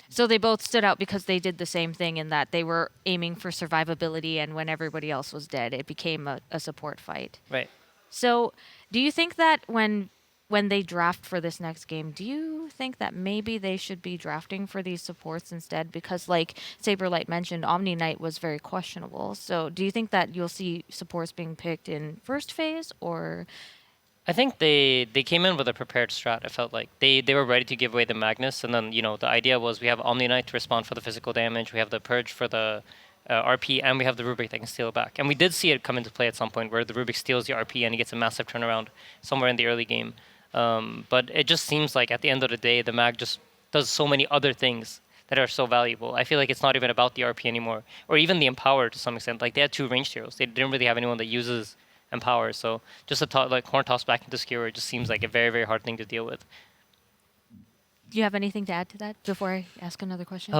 So they both stood out because they did the same thing in that they were aiming for survivability, and when everybody else was dead, it became a support fight. Right. So do you think that when they draft for this next game, do you think that maybe they should be drafting for these supports instead? Because like Saberlight mentioned, Omni Knight was very questionable. So do you think that you'll see supports being picked in first phase, or? I think they came in with a prepared strat. It felt like they were ready to give away the Magnus, and then the idea was we have Omni Knight to respond for the physical damage, we have the Purge for the RP, and we have the Rubik that can steal it back. And we did see it come into play at some point where the Rubik steals the RP and he gets a massive turnaround somewhere in the early game. But it just seems like at the end of the day, the Mag just does so many other things that are so valuable. I feel like it's not even about the RP anymore, or even the Empower to some extent. Like they had 2 ranged heroes. They didn't really have anyone that uses Empower. So just a corn toss back into Skewer just seems like a very, very hard thing to deal with. Do you have anything to add to that before I ask another question?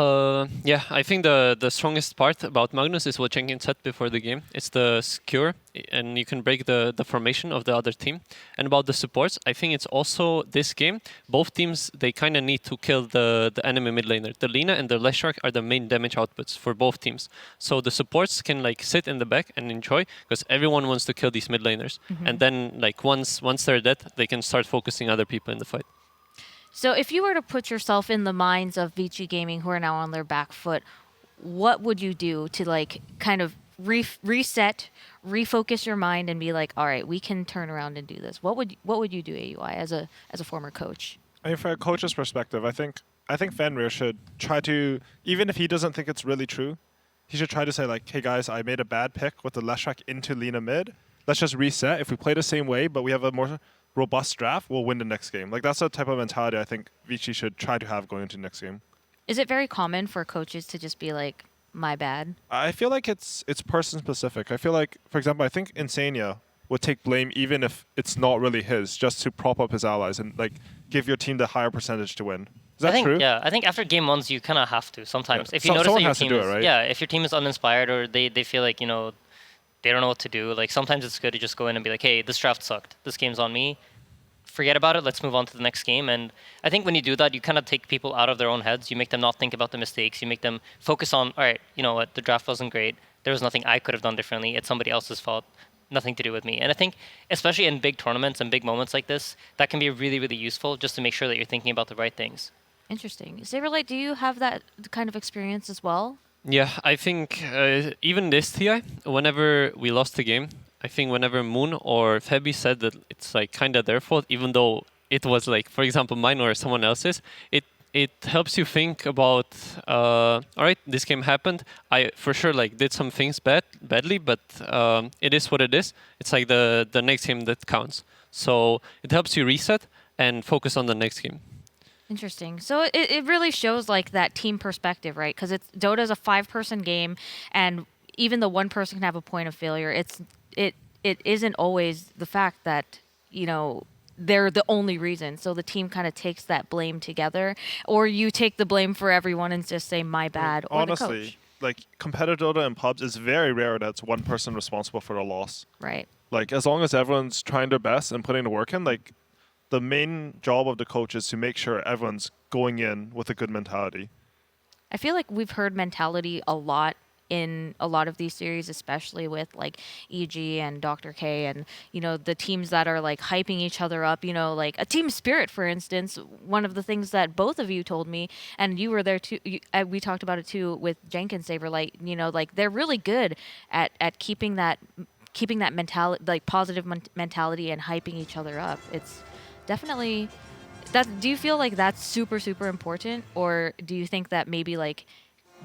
Yeah, I think the strongest part about Magnus is what Jenkins said before the game. It's the skewer, and you can break the formation of the other team. And about the supports, I think it's also this game, both teams, they kind of need to kill the enemy mid laner. The Lina and the Leshrac are the main damage outputs for both teams. So the supports can like sit in the back and enjoy, because everyone wants to kill these mid laners. And then like once they're dead, they can start focusing other people in the fight. So if you were to put yourself in the minds of Vici Gaming, who are now on their back foot, what would you do to like kind of reset, refocus your mind, and be like, all right, we can turn around and do this? What would you do, AUI, as a former coach? I mean, from a coach's perspective, I think Fenrir should try to, even if he doesn't think it's really true, he should try to say like, hey guys, I made a bad pick with the Leshrac into Lina mid. Let's just reset. If we play the same way, but we have a more robust draft, we'll win the next game. Like that's the type of mentality I think Vici should try to have going into the next game. Is it very common for coaches to just be like, my bad? I feel like it's person specific. I feel like, for example, I think Insania would take blame even if it's not really his, just to prop up his allies and like give your team the higher percentage to win. Is that true? Yeah, I think after game 1s you kind of have to sometimes. Yeah. If you notice that your team is, right? yeah, if your team is uninspired or they feel like they don't know what to do, like sometimes it's good to just go in and be like, hey, this draft sucked. This game's on me. Forget about it. Let's move on to the next game. And I think when you do that, you kind of take people out of their own heads. You make them not think about the mistakes. You make them focus on, all right, you know what, the draft wasn't great. There was nothing I could have done differently. It's somebody else's fault. Nothing to do with me. And I think, especially in big tournaments and big moments like this, that can be really, really useful just to make sure that you're thinking about the right things. Interesting. Saberlight, do you have that kind of experience as well? Yeah, I think even this TI, whenever we lost the game, I think whenever Moon or Febby said that it's like kind of their fault, even though it was like, for example, mine or someone else's, it helps you think about, all right, this game happened. I for sure like did some things badly, but it is what it is. It's like the next game that counts. So it helps you reset and focus on the next game. Interesting. So it really shows like that team perspective, right? Because Dota's a 5-person game, and even though one person can have a point of failure, it isn't always the fact that they're the only reason. So the team kind of takes that blame together, or you take the blame for everyone and just say my bad, or honestly, the coach. like competitive Dota and pubs, it's very rare that it's one person responsible for the loss. Right. Like as long as everyone's trying their best and putting the work in, like the main job of the coach is to make sure everyone's going in with a good mentality. I feel like we've heard mentality a lot in a lot of these series, especially with like EG and Dr. K and, the teams that are like hyping each other up, like a team spirit, for instance. One of the things that both of you told me, and you were there too, we talked about it too with Jenkins Saber, like, like they're really good at keeping that mentality, like positive mentality and hyping each other up. It's definitely do you feel like that's super, super important? Or do you think that maybe like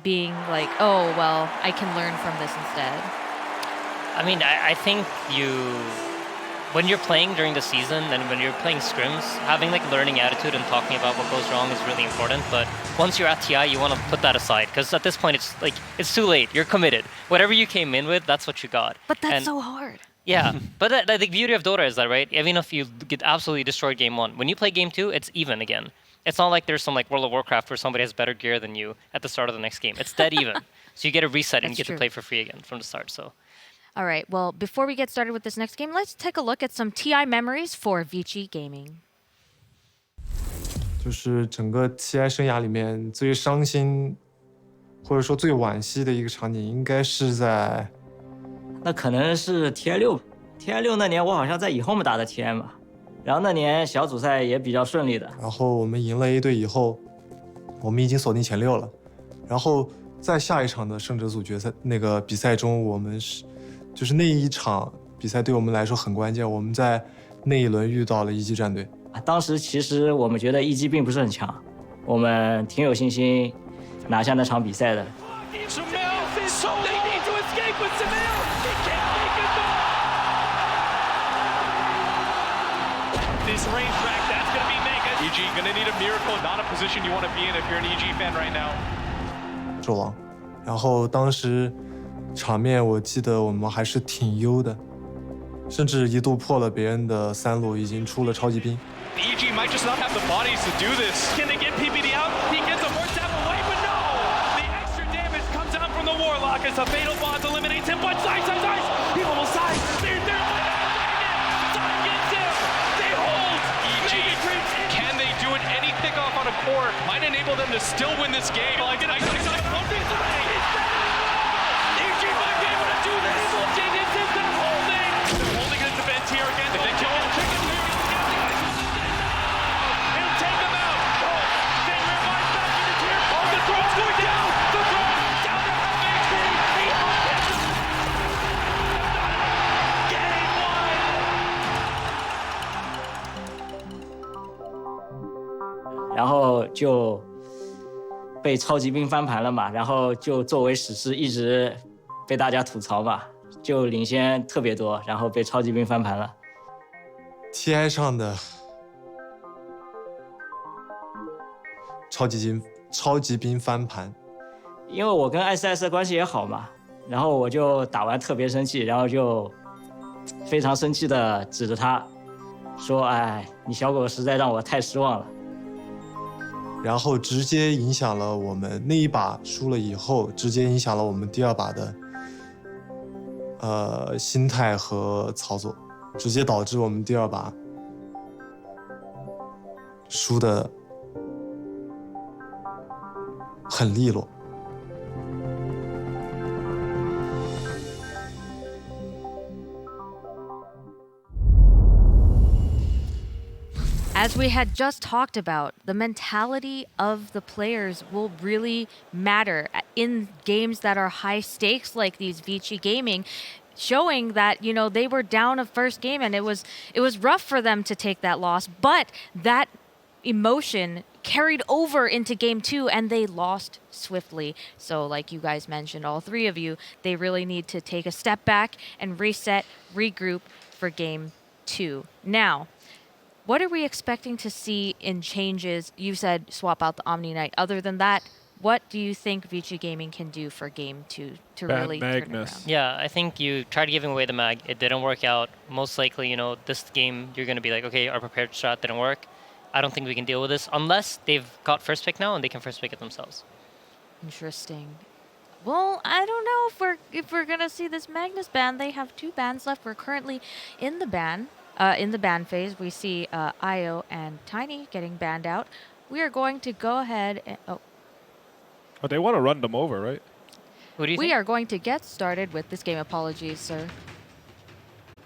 being like, oh, well, I can learn from this instead? I mean, I think when you're playing during the season and when you're playing scrims, having like learning attitude and talking about what goes wrong is really important. But once you're at TI, you want to put that aside, because at this point, it's too late. You're committed. Whatever you came in with, that's what you got. But that's so hard. Yeah, but the beauty of Dota is that, right? Even if you get absolutely destroyed game 1, when you play game 2, it's even again. It's not like there's some like World of Warcraft where somebody has better gear than you at the start of the next game. It's dead even. So you get a reset and you get to play for free again from the start. So. All right, well, before we get started with this next game, let's take a look at some TI memories for Vici Gaming. 就是整个 TI 生涯里面最伤心，或者说最惋惜的一个场景，应该是在。那可能是 TI6 那年，我好像在以后打的 TI 嘛，然后那年小组赛也比较顺利的。然后我们赢了 A 队以后，我们已经锁定前6了。然后在下一场的胜者组决赛那个比赛中，我们就是那一场比赛对我们来说很关键。我们在那一轮遇到了一级战队。当时其实我们觉得一级并不是很强，我们挺有信心拿下那场比赛的。This range back, that's going to be mega. EG going to need a miracle, not a position you want to be in if you're an EG fan right now. 纣王，然后当时场面我记得我们还是挺优的，甚至一度破了别人的3路，已经出了超级兵。EG might just not have the bodies to do this. Can they get PPD out? He gets a first tap away, but no! The extra damage comes down from the Warlock as the Fatal Bonds eliminates him, but Size! He almost sides! They're Pickoff on a core might enable them to still win this game. EG might be able to do this. Jenkins has been holding. They're holding it at the vent here again. They kill him. He'll take him out. They revive back in the tier. Oh, the throne's going down. The throne down to half HP. Game 1. 然后就被超级兵翻盘了嘛，然后就作为史诗一直被大家吐槽嘛，就领先特别多，然后被超级兵翻盘了。TI 上的超级兵翻盘，因为我跟ICS的关系也好嘛，然后我就打完特别生气，然后就非常生气的指着他说：“哎，你小狗实在让我太失望了。”然后直接影响了我们那一把输了以后，直接影响了我们第2把的心态和操作，直接导致我们第2把输的很利落。As we had just talked about, the mentality of the players will really matter in games that are high stakes like these Vici Gaming, showing that, they were down a first game and it was rough for them to take that loss, but that emotion carried over into game 2 and they lost swiftly. So like you guys mentioned, all 3 of you, they really need to take a step back and reset, regroup for game 2. Now, what are we expecting to see in changes? You said swap out the Omni Knight. Other than that, What do you think Vici Gaming can do for game 2 to really turn it around? Yeah, I think you tried giving away the mag. It didn't work out. Most likely, you know, this game you're going to be like, okay, our prepared strat didn't work. I don't think we can deal with this unless they've got first pick now and they can first pick it themselves. Interesting. Well, I don't know if we're gonna see this Magnus ban. They have 2 bans left. We're currently in the ban phase. We see Io and Tiny getting banned out. We are going to go ahead and But they want to run them over, right? What do you we are going to get started with this game. Apologies, sir.